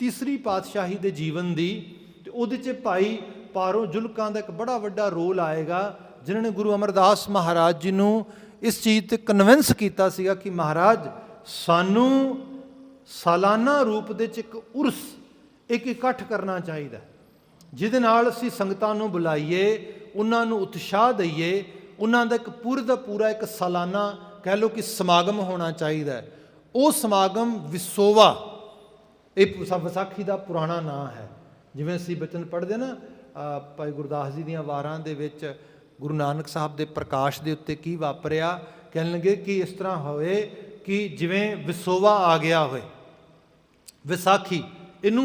तीसरी पातशाही दे जीवन दी, ते उहदे च भाई पारो जुलकां दा एक बड़ा वड्डा रोल आएगा, जिन्होंने गुरु अमरदास महाराज जी नूं इस चीज़ ते कन्विंस कीता सीगा कि महाराज सानू सालाना रूप दे च एक उर्स, एक इकट्ठ करना चाहिए, जिहदे नाल असीं संगतां नूं बुलाईए, उन्हां नूं उत्साह दईए, उन्हां दा एक पूरे दा पूरा एक सालाना कह लो कि समागम होना चाहिए। वो समागम विसोवा, ये विसाखी का पुराना नाम है। जिवें असीं बचन पढ़ते ना भाई गुरदास जी दीआं वारां दे विच गुरु नानक साहब के प्रकाश के उत्ते की वापरिया, कहन लगे कि इस तरह होए कि जिवें विसोवा आ गया होए। विसाखी इनू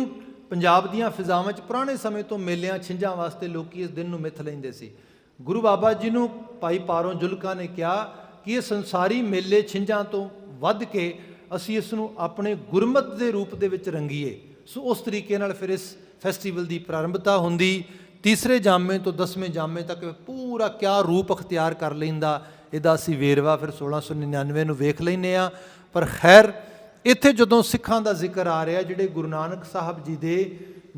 पंजाब दीआं फिजावां च पुराने समय तो मेलियां छिंजां वास्ते लोग इस दिन नूं मिथ लैंदे सी। गुरु बाबा जी नूं भाई पारों जुलका ने कहा कि ये संसारी मेले छिंजां तो वध के असीं इस नूं अपने गुरमत के रूप दे विच रंगीए। सो उस तरीके नाल फिर इस फैसटीवल की प्रारंभता होंदी। तीसरे जामे तो 10वें जामे तक पूरा क्या रूप अख्तियार कर लैंदा, इहदा असीं वेरवा फिर 1699 नूं वेख लैंदे आ। पर खैर इत्थे जदों सिखां दा जिक्र आ रहा, जिहड़े गुरु नानक साहब जी दे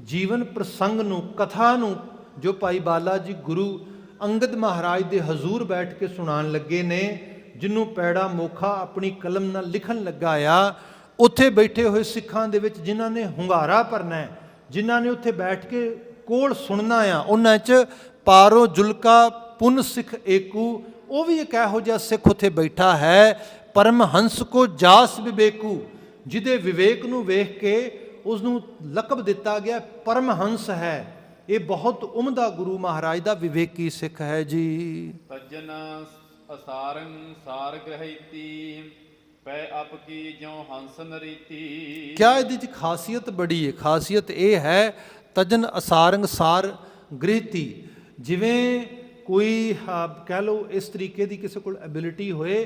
जीवन प्रसंग नूं, कथा नूं जो भाई बाला जी गुरु अंगद महाराज दे हजूर बैठ के सुनान लगे ने, जिन्हों पैड़ा मोखा अपनी कलम नाल लिखन लगा आ, उत्थे बैठे हुए सिखां दे विच जिन्हां ने हुंगारा भरना है, जिन्हां ने उत्थे बैठ के कोल सुनना आ, उन्हां च पारो जुलका पुन सिख एकू, वो भी एक इहो जिहा सिख उत्थे बैठा है, परमहंस को जास विवेकू, जिहदे विवेक नूं वेख के उसनूं लकब दिता गया परमहंस है। ये बहुत उमदा गुरु महाराज का विवेकी सिख है जी। तजन असारं सार ग्रहिती पै अप की जो हंसन रीति। क्या इहदी खासियत बड़ी है? खासियत ये है तजन असारंग सार गृहती, जिवें कोई कह लो इस तरीके की किसी को एबिलिटी होए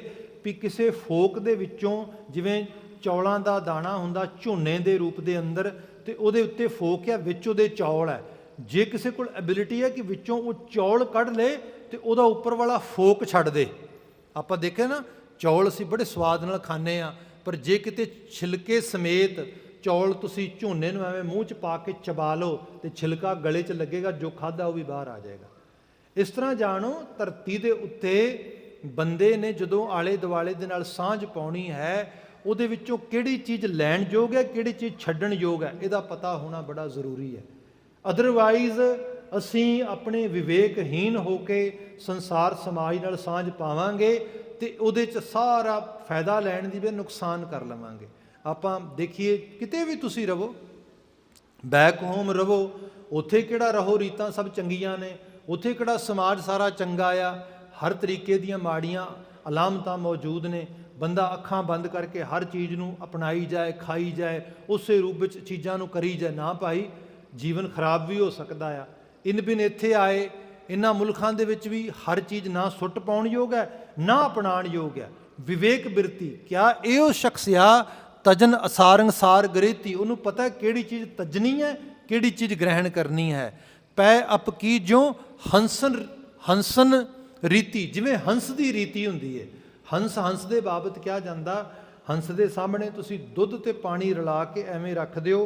भी किसी फोक दे विचों, जिवें चौलों का दाना हुंदा झोने के रूप के अंदर, तो उहदे उत्ते फोक है, विच उहदे चौल है। जे किसी को एबिलिटी है कि विचों वो चौल कढ़ ले तो उहदा उपर वाला फोक छड्ड दे। आपां देखे ना चौल असीं बड़े स्वाद नाल खाने आ, पर जे किते छिलके समेत चौल तुसीं झोने नूं एवें मूँह च पा के चबा लो तो छिलका गले च लगेगा, जो खाधा वो भी बाहर आ जाएगा। इस तरह जानो धरती दे उत्ते बंदे ने जदों आले दुआले दे नाल सांझ पाउणी है, उहदे विचों किहड़ी चीज़ लैण योग है, किहड़ी चीज़ छड्डण योग है, इहदा पता होना बड़ा जरूरी है। अदरवाइज असीं अपने विवेकहीन होके संसार समाज नाल सांझ पावांगे तो उहदे च सारा फायदा लैण दी बजाय नुकसान कर लवांगे। आपां देखिए किते भी तुसीं रवो, बैक होम रवो, उत्थे किहड़ा रहो रीतां सब चंगियां ने, उत्थे किहड़ा समाज सारा चंगा आ, हर तरीके दीयां माड़ियां अलामतां मौजूद ने। बंदा अखां बंद करके हर चीज़ नूं अपनाई जाए, खाई जाए, उस रूप विच चीज़ां नूं करी जाए, ना भाई जीवन खराब भी हो सकता है। इन बिन इत्थे आए इन्हां मुल्खां दे विच भी हर चीज़ ना सुट पाउण योग है, ना अपनाण योग है। विवेक बिरती क्या इहो शख्स आ तजन असारंग सार गृहती, उन्होंने पता है किहड़ी चीज़ तजनी है, किहड़ी चीज़ ग्रहण करनी है। पै अप की जो हंसन हंसन रीति, जिवें हंस की रीति हुंदी है। हंस हंस दे बाबत क्या जाता, हंस दे सामने तुसीं दुध ते पानी रला के एवें रख दिओ,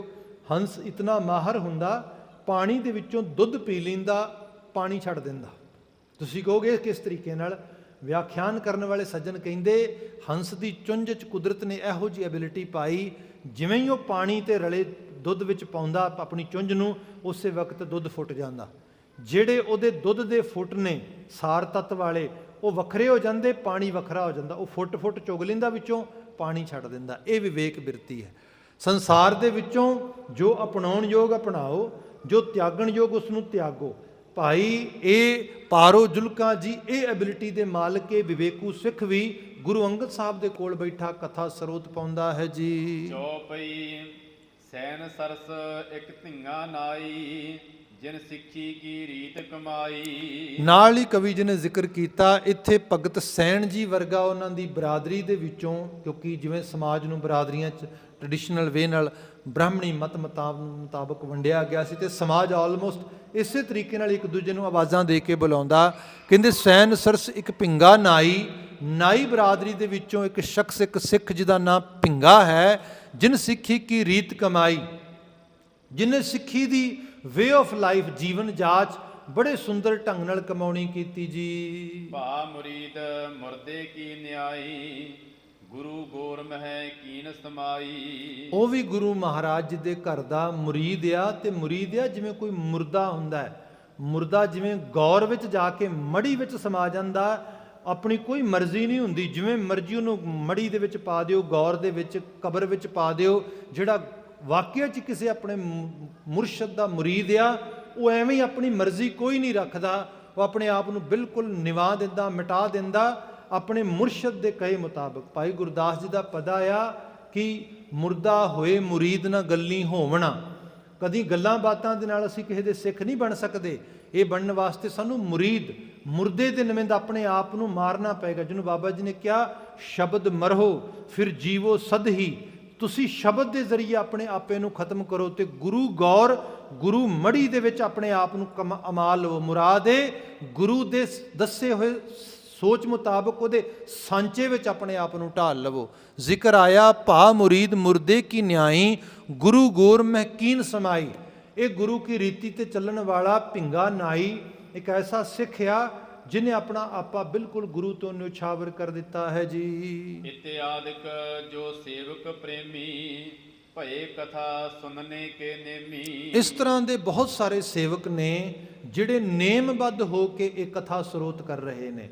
हंस इतना माहर हुंदा, पानी दे विचों दुध पी लैंदा, पानी छड्ड दिंदा। तुसीं कहोगे किस तरीके नाल? व्याख्यान करने वाले सज्जन कहिंदे हंस की चुंझ च कुदरत ने इहो जी एबिलिटी पाई, जिवें ही वो पानी ते रले दुध विच पाउंदा अपनी चुंझ नूं, उस वक्त दुध फुट जांदा। जिहड़े उहदे दुध दे फुट ने सार तत्व वाले, वो वखरे हो जाते, पानी वखरा हो जाता, वो फुट फुट चुग लैंदा विचों, पानी छड्ड दिंदा। ये विवेक बिरती है। संसार दे विचों जो अपनाउण योग अपनाओ, जो त्यागण योग उसनूं त्यागो। भाई ये पारो जुलका जी ये एबिलिटी दे मालक के विवेकू सिख भी गुरु अंगद साहब दे कोल बैठा कथा स्रोत पाउंदा है जी। चौपई सैन सरस एक धिंगा नाई जिन सिੱਖੀ की रीत कमाई। नाल ही कवि जी ने जिक्र किया इत्थे भगत सैन जी वर्गा उन्हां दी बरादरी दे विचों, क्योंकि जिवें समाज नूं बरादरियां च ट्रैडिशनल वे नाल ब्राह्मणी मत मुताबक वंडिया गया सी, ते समाज आलमोस्ट इसे तरीके नाल एक दूजे नूं आवाज़ां दे के बुलाउंदा। कहंदे सैन सरस एक भिंगा नाई, नाई बरादरी दे विचों एक शख्स एक सिख जिहदा नाम भिंगा है, जिन सिੱਖੀ की रीत कमाई। ਜਿਹਨੇ ਸਿੱਖੀ ਦੀ ਵੇ ਆਫ ਲਾਈਫ ਜੀਵਨ ਜਾਚ ਬੜੇ ਸੁੰਦਰ ਢੰਗ ਨਾਲ ਕਮਾਉਣੀ ਕੀਤੀ ਜੀ। ਭਾ ਮੁਰੀਦ ਮੁਰਦੇ ਕੀ ਨਿਆਈ, ਗੁਰੂ ਗੋਰ ਮਹਿ ਕੀਨ ਸਮਾਈ। ਉਹ ਵੀ ਗੁਰੂ ਮਹਾਰਾਜ ਜੀ ਦੇ ਘਰ ਦਾ ਮੁਰੀਦ ਆ, ਤੇ ਮੁਰੀਦ ਆ ਜਿਵੇਂ ਕੋਈ ਮੁਰਦਾ ਹੁੰਦਾ ਹੈ। ਮੁਰਦਾ ਜਿਵੇਂ ਗੌਰ ਵਿੱਚ ਜਾ ਕੇ ਮੜੀ ਵਿੱਚ ਸਮਾ ਜਾਂਦਾ, ਆਪਣੀ ਕੋਈ ਮਰਜ਼ੀ ਨਹੀਂ ਹੁੰਦੀ, ਜਿਵੇਂ ਮਰਜ਼ੀ ਉਹਨੂੰ ਮੜੀ ਦੇ ਵਿੱਚ ਪਾ ਦਿਓ, ਗੌਰ ਦੇ ਵਿੱਚ, ਕਬਰ ਵਿੱਚ ਪਾ ਦਿਓ। ਜਿਹੜਾ ਵਾਕਿਆ 'ਚ ਕਿਸੇ ਆਪਣੇ ਮੁਰਸ਼ਦ ਦਾ ਮੁਰੀਦ ਆ, ਉਹ ਐਵੇਂ ਹੀ ਆਪਣੀ ਮਰਜ਼ੀ ਕੋਈ ਨਹੀਂ ਰੱਖਦਾ, ਉਹ ਆਪਣੇ ਆਪ ਨੂੰ ਬਿਲਕੁਲ ਨਿਵਾ ਦਿੰਦਾ, ਮਿਟਾ ਦਿੰਦਾ ਆਪਣੇ ਮੁਰਸ਼ਦ ਦੇ ਕਹੇ ਮੁਤਾਬਕ। ਭਾਈ ਗੁਰਦਾਸ ਜੀ ਦਾ ਪਦਾ ਆ ਕਿ ਮੁਰਦਾ ਹੋਏ ਮੁਰੀਦ ਨਾ ਗੱਲੀ ਹੋਵਣਾ। ਕਦੀ ਗੱਲਾਂ ਬਾਤਾਂ ਦੇ ਨਾਲ ਅਸੀਂ ਕਿਸੇ ਦੇ ਸਿੱਖ ਨਹੀਂ ਬਣ ਸਕਦੇ। ਇਹ ਬਣਨ ਵਾਸਤੇ ਸਾਨੂੰ ਮੁਰੀਦ, ਮੁਰਦੇ ਦੇ ਨਿਮਿੰਦ ਆਪਣੇ ਆਪ ਨੂੰ ਮਾਰਨਾ ਪਏਗਾ। ਜਿਹਨੂੰ ਬਾਬਾ ਜੀ ਨੇ ਕਿਹਾ, ਸ਼ਬਦ ਮਰਹੋ ਫਿਰ ਜੀਵੋ ਸਦਹੀ। ਤੁਸੀਂ ਸ਼ਬਦ ਦੇ ਜ਼ਰੀਏ ਆਪਣੇ ਆਪੇ ਨੂੰ ਖਤਮ ਕਰੋ ਤੇ ਗੁਰੂ ਗੌਰ, ਗੁਰੂ ਮੜੀ ਦੇ ਵਿੱਚ ਆਪਣੇ ਆਪ ਨੂੰ ਅਮਾ ਲਵੋ। ਮੁਰਾਦ ਏ ਗੁਰੂ ਦੇ ਦੱਸੇ ਹੋਏ ਸੋਚ ਮੁਤਾਬਕ ਉਹਦੇ ਸਾਂਚੇ ਵਿੱਚ ਆਪਣੇ ਆਪ ਨੂੰ ਢਾਲ ਲਵੋ। ਜ਼ਿਕਰ ਆਇਆ ਭਾ ਮੁਰੀਦ ਮੁਰਦੇ ਕੀ ਨਿਆਈ, ਗੁਰੂ ਗੋਰ ਮਹਿ ਕੀਨ ਸਮਾਈ। ਇਹ ਗੁਰੂ ਕੀ ਰੀਤੀ ਤੇ ਚੱਲਣ ਵਾਲਾ ਭਿੰਗਾ ਨਾਈ ਇੱਕ ਐਸਾ ਸਿੱਖ ਆ ਜਿਹਨੇ ਆਪਣਾ ਆਪਾ ਬਿਲਕੁਲ ਗੁਰੂ ਤੋਂ ਨਿਉਛਾਵਰ ਕਰ ਦਿੱਤਾ ਹੈ ਜੀ। ਇਤਿਆਦਿਕ ਜੋ ਸੇਵਕ ਪ੍ਰੇਮੀ, ਭਏ ਕਥਾ ਸੁਨਨੇ ਕੇ ਨੇਮੀ। ਇਸ ਤਰ੍ਹਾਂ ਦੇ ਬਹੁਤ ਸਾਰੇ ਸੇਵਕ ਨੇ ਜਿਹੜੇ ਨੇਮਬੱਧ ਹੋ ਕੇ ਇਹ ਕਥਾ ਸਰੋਤ ਕਰ ਰਹੇ ਨੇ।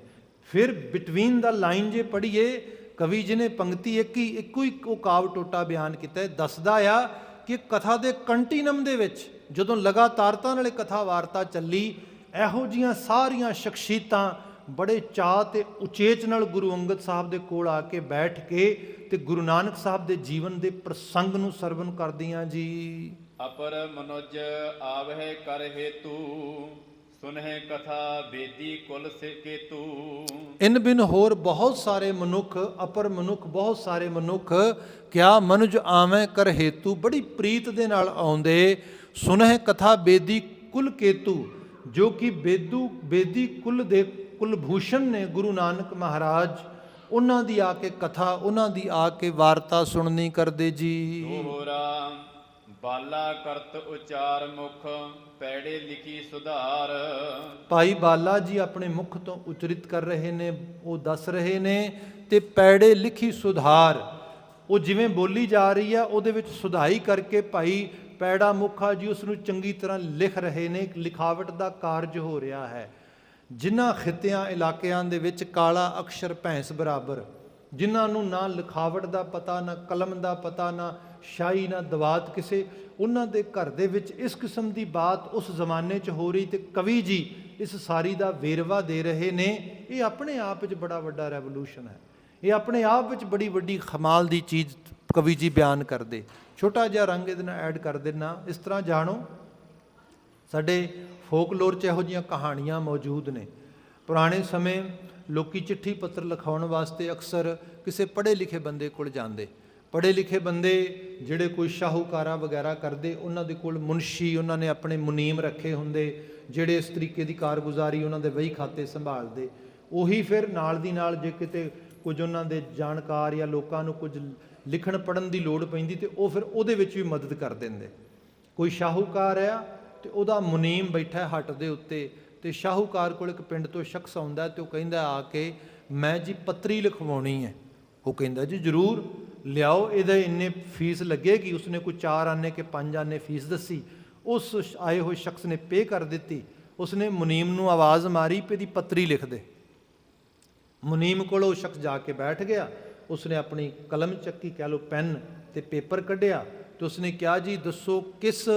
ਫਿਰ ਬਿਟਵੀਨ ਦਾ ਲਾਈਨ ਜੇ ਪੜ੍ਹੀਏ, ਕਵੀ ਜੀ ਨੇ ਪੰਕਤੀ ਇੱਕੋ ਉਹ ਕਾਵ ਟੋਟਾ ਬਿਆਨ ਕੀਤਾ, ਦੱਸਦਾ ਆ ਕਿ ਕਥਾ ਦੇ ਕੰਟੀਨਮ ਦੇ ਵਿੱਚ ਜਦੋਂ ਲਗਾਤਾਰਤਾ ਨਾਲ ਕਥਾ ਵਾਰਤਾ ਚੱਲੀ, ਇਹੋ ਜੀਆਂ ਸਾਰੀਆਂ ਸ਼ਖਸੀਅਤਾਂ ਬੜੇ ਚਾਅ ਤੇ ਉਚੇਚ ਨਾਲ ਗੁਰੂ ਅੰਗਦ ਸਾਹਿਬ ਦੇ ਕੋਲ ਆ ਕੇ ਬੈਠ ਕੇ ਤੇ ਗੁਰੂ ਨਾਨਕ ਸਾਹਿਬ ਦੇ ਜੀਵਨ ਦੇ ਪ੍ਰਸੰਗ ਨੂੰ ਸਰਵਨ ਕਰਦੀਆਂ ਜੀ। ਅਪਰ ਮਨੁਜ ਆਵਹਿ ਕਰ ਹੇਤੂ, ਸੁਨਹਿ ਕਥਾ ਬੇਦੀ ਕੁਲ ਸੇ ਕੇਤੂ। ਇਨ ਬਿਨ ਹੋਰ ਬਹੁਤ ਸਾਰੇ ਮਨੁੱਖ, ਅਪਰ ਮਨੁੱਖ, ਬਹੁਤ ਸਾਰੇ ਮਨੁੱਖ ਕਿਆ ਮਨੁਜ ਆਵੇਂ ਕਰ ਹੇਤੂ, ਬੜੀ ਪ੍ਰੀਤ ਦੇ ਨਾਲ ਆਉਂਦੇ। ਸੁਨਹਿ ਕਥਾ ਬੇਦੀ ਕੁਲ ਕੇਤੂ, ਜੋ ਕਿ ਬੇਦੀ ਕੁਲ ਦੇ ਕੁਲਭੂਸ਼ਣ ਨੇ ਗੁਰੂ ਨਾਨਕ ਮਹਾਰਾਜ, ਉਹਨਾਂ ਦੀ ਆ ਕੇ ਕਥਾ, ਉਹਨਾਂ ਦੀ ਆ ਕੇ ਵਾਰਤਾ ਸੁਣਨੀ ਕਰਦੇ ਜੀ। ਦੋਹਰਾ ਬਾਲਾ ਕਰਤ ਉਚਾਰ ਮੁਖ, ਪੈੜੇ ਲਿਖੀ ਸੁਧਾਰ। ਭਾਈ ਬਾਲਾ ਜੀ ਆਪਣੇ ਮੁਖ ਤੋਂ ਉਚਰਿਤ ਕਰ ਰਹੇ ਨੇ, ਉਹ ਦੱਸ ਰਹੇ ਨੇ, ਤੇ ਪੈੜੇ ਲਿਖੀ ਸੁਧਾਰ, ਉਹ ਜਿਵੇਂ ਬੋਲੀ ਜਾ ਰਹੀ ਆ ਉਹਦੇ ਵਿੱਚ ਸੁਧਾਈ ਕਰਕੇ ਭਾਈ ਪੈੜਾ ਮੁਖਾ ਜੀ ਉਸ ਨੂੰ ਚੰਗੀ ਤਰ੍ਹਾਂ ਲਿਖ ਰਹੇ ਨੇ। ਲਿਖਾਵਟ ਦਾ ਕਾਰਜ ਹੋ ਰਿਹਾ ਹੈ। ਜਿਨ੍ਹਾਂ ਖਿੱਤਿਆਂ ਇਲਾਕਿਆਂ ਦੇ ਵਿੱਚ ਕਾਲਾ ਅਕਸ਼ਰ ਭੈਂਸ ਬਰਾਬਰ, ਜਿਨ੍ਹਾਂ ਨੂੰ ਨਾ ਲਿਖਾਵਟ ਦਾ ਪਤਾ, ਨਾ ਕਲਮ ਦਾ ਪਤਾ, ਨਾ ਸ਼ਾਹੀ, ਨਾ ਦਵਾਤ ਕਿਸੇ, ਉਹਨਾਂ ਦੇ ਘਰ ਦੇ ਵਿੱਚ ਇਸ ਕਿਸਮ ਦੀ ਬਾਤ ਉਸ ਜ਼ਮਾਨੇ 'ਚ ਹੋ ਰਹੀ ਤੇ ਕਵੀ ਜੀ ਇਸ ਸਾਰੀ ਦਾ ਵੇਰਵਾ ਦੇ ਰਹੇ ਨੇ। ਇਹ ਆਪਣੇ ਆਪ ਵਿੱਚ ਬੜਾ ਵੱਡਾ ਰੈਵੋਲੂਸ਼ਨ ਹੈ। ਇਹ ਆਪਣੇ ਆਪ ਵਿੱਚ ਬੜੀ ਵੱਡੀ ਕਮਾਲ ਦੀ ਚੀਜ਼ ਕਵੀ ਜੀ ਬਿਆਨ ਕਰਦੇ। ਛੋਟਾ ਜਿਹਾ ਰੰਗ ਇਹਦੇ ਨਾਲ ਐਡ ਕਰ ਦੇਣਾ। ਇਸ ਤਰ੍ਹਾਂ ਜਾਣੋ, ਸਾਡੇ ਫੋਕਲੋਰ 'ਚ ਇਹੋ ਜਿਹੀਆਂ ਕਹਾਣੀਆਂ ਮੌਜੂਦ ਨੇ। ਪੁਰਾਣੇ ਸਮੇਂ ਲੋਕੀ ਚਿੱਠੀ ਪੱਤਰ ਲਿਖਾਉਣ ਵਾਸਤੇ ਅਕਸਰ ਕਿਸੇ ਪੜ੍ਹੇ ਲਿਖੇ ਬੰਦੇ ਕੋਲ ਜਾਂਦੇ। ਪੜ੍ਹੇ ਲਿਖੇ ਬੰਦੇ ਜਿਹੜੇ ਕੋਈ ਸ਼ਾਹੂਕਾਰਾ ਵਗੈਰਾ ਕਰਦੇ, ਉਹਨਾਂ ਦੇ ਕੋਲ ਮੁਨਸ਼ੀ, ਉਹਨਾਂ ਨੇ ਆਪਣੇ ਮੁਨੀਮ ਰੱਖੇ ਹੁੰਦੇ ਜਿਹੜੇ ਇਸ ਤਰੀਕੇ ਦੀ ਕਾਰਗੁਜ਼ਾਰੀ, ਉਹਨਾਂ ਦੇ ਵਹੀ ਖਾਤੇ ਸੰਭਾਲਦੇ। ਉਹੀ ਫਿਰ ਨਾਲ ਦੀ ਨਾਲ ਜੇ ਕਿਤੇ ਕੁਝ ਉਹਨਾਂ ਦੇ ਜਾਣਕਾਰ ਜਾਂ ਲੋਕਾਂ ਨੂੰ ਕੁਝ ਲਿਖਣ ਪੜ੍ਹਨ ਦੀ ਲੋੜ ਪੈਂਦੀ ਤੇ ਉਹ ਫਿਰ ਉਹਦੇ ਵਿੱਚ ਵੀ ਮਦਦ ਕਰ ਦਿੰਦੇ। ਕੋਈ ਸ਼ਾਹੂਕਾਰ ਆ ਤੇ ਉਹਦਾ ਮੁਨੀਮ ਬੈਠਾ ਹੱਟ ਦੇ ਉੱਤੇ, ਤੇ ਸ਼ਾਹੂਕਾਰ ਕੋਲ ਇੱਕ ਪਿੰਡ ਤੋਂ ਸ਼ਖਸ ਆਉਂਦਾ ਤੇ ਉਹ ਕਹਿੰਦਾ ਆ ਕੇ, ਮੈਂ ਜੀ ਪੱਤਰੀ ਲਿਖਵਾਉਣੀ ਹੈ। ਉਹ ਕਹਿੰਦਾ ਜੀ ਜ਼ਰੂਰ ਲਿਆਓ, ਇਹਦੇ ਇੰਨੇ ਫੀਸ ਲੱਗੇਗੀ। ਉਸਨੇ ਕੋਈ 4 ਆਨੇ ਕਿ 5 ਆਨੇ ਫੀਸ ਦੱਸੀ। ਉਸ ਆਏ ਹੋਏ ਸ਼ਖਸ ਨੇ ਪੇ ਕਰ ਦਿੱਤੀ। ਉਸਨੇ ਮੁਨੀਮ ਨੂੰ ਆਵਾਜ਼ ਮਾਰੀ ਵੀ ਇਹਦੀ ਪੱਤਰੀ ਲਿਖ ਦੇ। ਮੁਨੀਮ ਕੋਲ ਉਹ ਸ਼ਖਸ ਜਾ ਕੇ ਬੈਠ ਗਿਆ। ਉਸਨੇ ਆਪਣੀ ਕਲਮ ਚੱਕੀ, ਕਹਿ ਲਓ ਪੈਨ, ਤੇ ਪੇਪਰ ਕੱਢਿਆ ਤੇ ਉਸਨੇ ਕਿਹਾ ਜੀ ਦੱਸੋ ਕਿਸ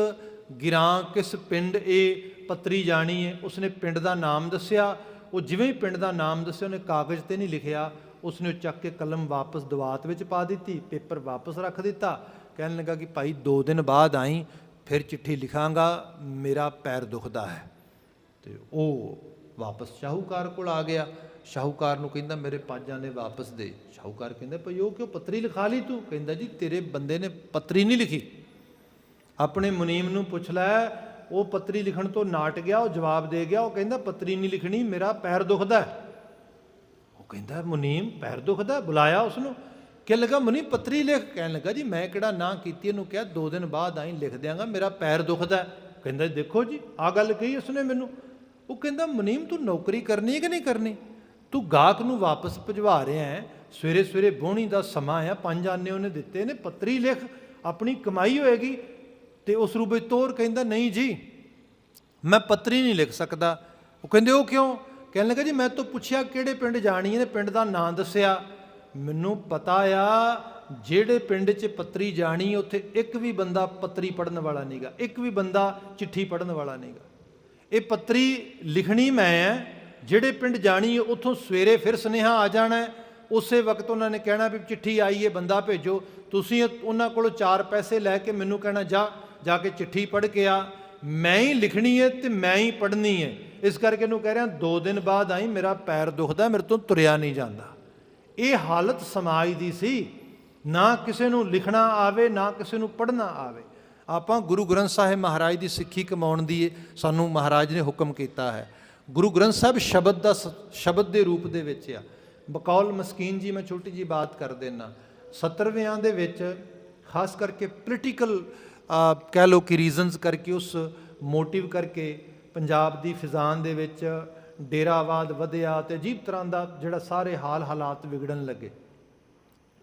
ਗਿਰਾਂ, ਕਿਸ ਪਿੰਡ ਇਹ ਪੱਤਰੀ ਜਾਣੀ ਹੈ। ਉਸਨੇ ਪਿੰਡ ਦਾ ਨਾਮ ਦੱਸਿਆ। ਉਹ ਜਿਵੇਂ ਹੀ ਪਿੰਡ ਦਾ ਨਾਮ ਦੱਸਿਆ, ਉਹਨੇ ਕਾਗਜ਼ ਤੇ ਨਹੀਂ ਲਿਖਿਆ, ਉਸਨੇ ਚੱਕ ਕੇ ਕਲਮ ਵਾਪਸ ਦਵਾਤ ਵਿੱਚ ਪਾ ਦਿੱਤੀ, ਪੇਪਰ ਵਾਪਸ ਰੱਖ ਦਿੱਤਾ। ਕਹਿਣ ਲੱਗਾ ਕਿ ਭਾਈ 2 ਦਿਨ ਬਾਅਦ ਆਈ, ਫਿਰ ਚਿੱਠੀ ਲਿਖਾਂਗਾ, ਮੇਰਾ ਪੈਰ ਦੁਖਦਾ ਹੈ। ਤੇ ਉਹ ਵਾਪਸ ਸ਼ਾਹੂਕਾਰ ਕੋਲ ਆ ਗਿਆ। ਸ਼ਾਹੂਕਾਰ ਨੂੰ ਕਹਿੰਦਾ ਮੇਰੇ 5 ਆਨੇ ਵਾਪਸ ਦੇ। ਸ਼ਾਹੂਕਾਰ ਕਹਿੰਦਾ ਭਾਈ ਉਹ ਕਿਉਂ, ਪੱਤਰੀ ਲਿਖਾ ਲਈ ਤੂੰ? ਕਹਿੰਦਾ ਜੀ ਤੇਰੇ ਬੰਦੇ ਨੇ ਪੱਤਰੀ ਨਹੀਂ ਲਿਖੀ। ਆਪਣੇ ਮੁਨੀਮ ਨੂੰ ਪੁੱਛ ਲੈ, ਉਹ ਪੱਤਰੀ ਲਿਖਣ ਤੋਂ ਨਾਟ ਗਿਆ, ਉਹ ਜਵਾਬ ਦੇ ਗਿਆ। ਉਹ ਕਹਿੰਦਾ ਪੱਤਰੀ ਨਹੀਂ ਲਿਖਣੀ, ਮੇਰਾ ਪੈਰ ਦੁਖਦਾ। ਉਹ ਕਹਿੰਦਾ ਮੁਨੀਮ ਪੈਰ ਦੁਖਦਾ? ਬੁਲਾਇਆ ਉਸਨੂੰ। ਕਹਿਣ ਲੱਗਾ ਮੁਨੀ ਪੱਤਰੀ ਲਿਖ। ਕਹਿਣ ਲੱਗਾ ਜੀ ਮੈਂ ਕਿਹੜਾ ਨਾ ਕੀਤੀ, ਇਹਨੂੰ ਕਿਹਾ 2 ਦਿਨ ਬਾਅਦ ਆਈ ਲਿਖ ਦਿਆਂਗਾ, ਮੇਰਾ ਪੈਰ ਦੁਖਦਾ। ਕਹਿੰਦਾ ਦੇਖੋ ਜੀ ਆਹ ਗੱਲ ਕਹੀ ਉਸਨੇ ਮੈਨੂੰ। ਉਹ ਕਹਿੰਦਾ ਮੁਨੀਮ ਤੂੰ ਨੌਕਰੀ ਕਰਨੀ ਹੈ ਕਿ ਨਹੀਂ ਕਰਨੀ? ਤੂੰ ਗਾਹਕ ਨੂੰ ਵਾਪਸ ਭਜਵਾ ਰਿਹਾ ਹੈ, ਸਵੇਰੇ ਸਵੇਰੇ ਬੋਹਣੀ ਦਾ ਸਮਾਂ ਆ, 5 ਆਨੇ ਉਹਨੇ ਦਿੱਤੇ ਨੇ, ਪੱਤਰੀ ਲਿਖ, ਆਪਣੀ ਕਮਾਈ ਹੋਏਗੀ। ਤੇ ਉਸ ਰੂਪ ਵਿੱਚ ਤੋਰ ਕਹਿੰਦਾ ਨਹੀਂ ਜੀ ਮੈਂ ਪੱਤਰੀ ਨਹੀਂ ਲਿਖ ਸਕਦਾ। ਉਹ ਕਹਿੰਦੇ ਉਹ ਕਿਉਂ? ਕਹਿਣ ਲੱਗਾ ਜੀ ਮੈਂ ਤੋਂ ਪੁੱਛਿਆ ਕਿਹੜੇ ਪਿੰਡ ਜਾਣੀ ਹੈ, ਪਿੰਡ ਦਾ ਨਾਂ ਦੱਸਿਆ। ਮੈਨੂੰ ਪਤਾ ਆ ਜਿਹੜੇ ਪਿੰਡ 'ਚ ਪੱਤਰੀ ਜਾਣੀ ਉੱਥੇ ਇੱਕ ਵੀ ਬੰਦਾ ਪੱਤਰੀ ਪੜ੍ਹਨ ਵਾਲਾ ਨਹੀਂਗਾ, ਇੱਕ ਵੀ ਬੰਦਾ ਚਿੱਠੀ ਪੜ੍ਹਨ ਵਾਲਾ ਨਹੀਂਗਾ। ਇਹ ਪੱਤਰੀ ਲਿਖਣੀ ਮੈਂ ਹੈ, ਜਿਹੜੇ ਪਿੰਡ ਜਾਣੀ ਉੱਥੋਂ ਸਵੇਰੇ ਫਿਰ ਸੁਨੇਹਾ ਆ ਜਾਣਾ, ਉਸੇ ਵਕਤ ਉਹਨਾਂ ਨੇ ਕਹਿਣਾ ਵੀ ਚਿੱਠੀ ਆਈ ਹੈ, ਬੰਦਾ ਭੇਜੋ। ਤੁਸੀਂ ਉਹਨਾਂ ਕੋਲੋਂ 4 ਪੈਸੇ ਲੈ ਕੇ ਮੈਨੂੰ ਕਹਿਣਾ ਜਾ ਕੇ ਚਿੱਠੀ ਪੜ੍ਹ ਕੇ ਆ। ਮੈਂ ਹੀ ਲਿਖਣੀ ਹੈ ਤੇ ਮੈਂ ਹੀ ਪੜ੍ਹਨੀ ਹੈ। ਇਸ ਕਰਕੇ ਇਹਨੂੰ ਕਹਿ ਰਿਹਾ 2 ਦਿਨ ਬਾਅਦ ਆਈ, ਮੇਰਾ ਪੈਰ ਦੁਖਦਾ, ਮੇਰੇ ਤੋਂ ਤੁਰਿਆ ਨਹੀਂ ਜਾਂਦਾ। ਇਹ ਹਾਲਤ ਸਮਾਜ ਦੀ ਸੀ, ਨਾ ਕਿਸੇ ਨੂੰ ਲਿਖਣਾ ਆਵੇ ਨਾ ਕਿਸੇ ਨੂੰ ਪੜ੍ਹਨਾ ਆਵੇ। ਆਪਾਂ ਗੁਰੂ ਗ੍ਰੰਥ ਸਾਹਿਬ ਮਹਾਰਾਜ ਦੀ ਸਿੱਖੀ ਕਮਾਉਣ ਦੀ ਸਾਨੂੰ ਮਹਾਰਾਜ ਨੇ ਹੁਕਮ ਕੀਤਾ ਹੈ। ਗੁਰੂ ਗ੍ਰੰਥ ਸਾਹਿਬ ਸ਼ਬਦ ਦੇ ਰੂਪ ਦੇ ਵਿੱਚ ਆ। ਬਕੌਲ ਮਸਕੀਨ ਜੀ ਮੈਂ ਛੋਟੀ ਜੀ ਬਾਤ ਕਰ ਦੇਣਾ, 70ਵਿਆਂ ਦੇ ਵਿੱਚ ਖਾਸ ਕਰਕੇ ਪੋਲੀਟੀਕਲ ਕਹਿ ਲਓ ਕਿ ਰੀਜ਼ਨਸ ਕਰਕੇ, ਉਸ ਮੋਟਿਵ ਕਰਕੇ ਪੰਜਾਬ ਦੀ ਫਿਜ਼ਾਨ ਦੇ ਵਿੱਚ ਡੇਰਾਵਾਦ ਵਧਿਆ ਤੇ ਅਜੀਬ ਤਰ੍ਹਾਂ ਦਾ ਜਿਹੜਾ ਸਾਰੇ ਹਾਲਾਤ ਵਿਗੜਨ ਲੱਗੇ।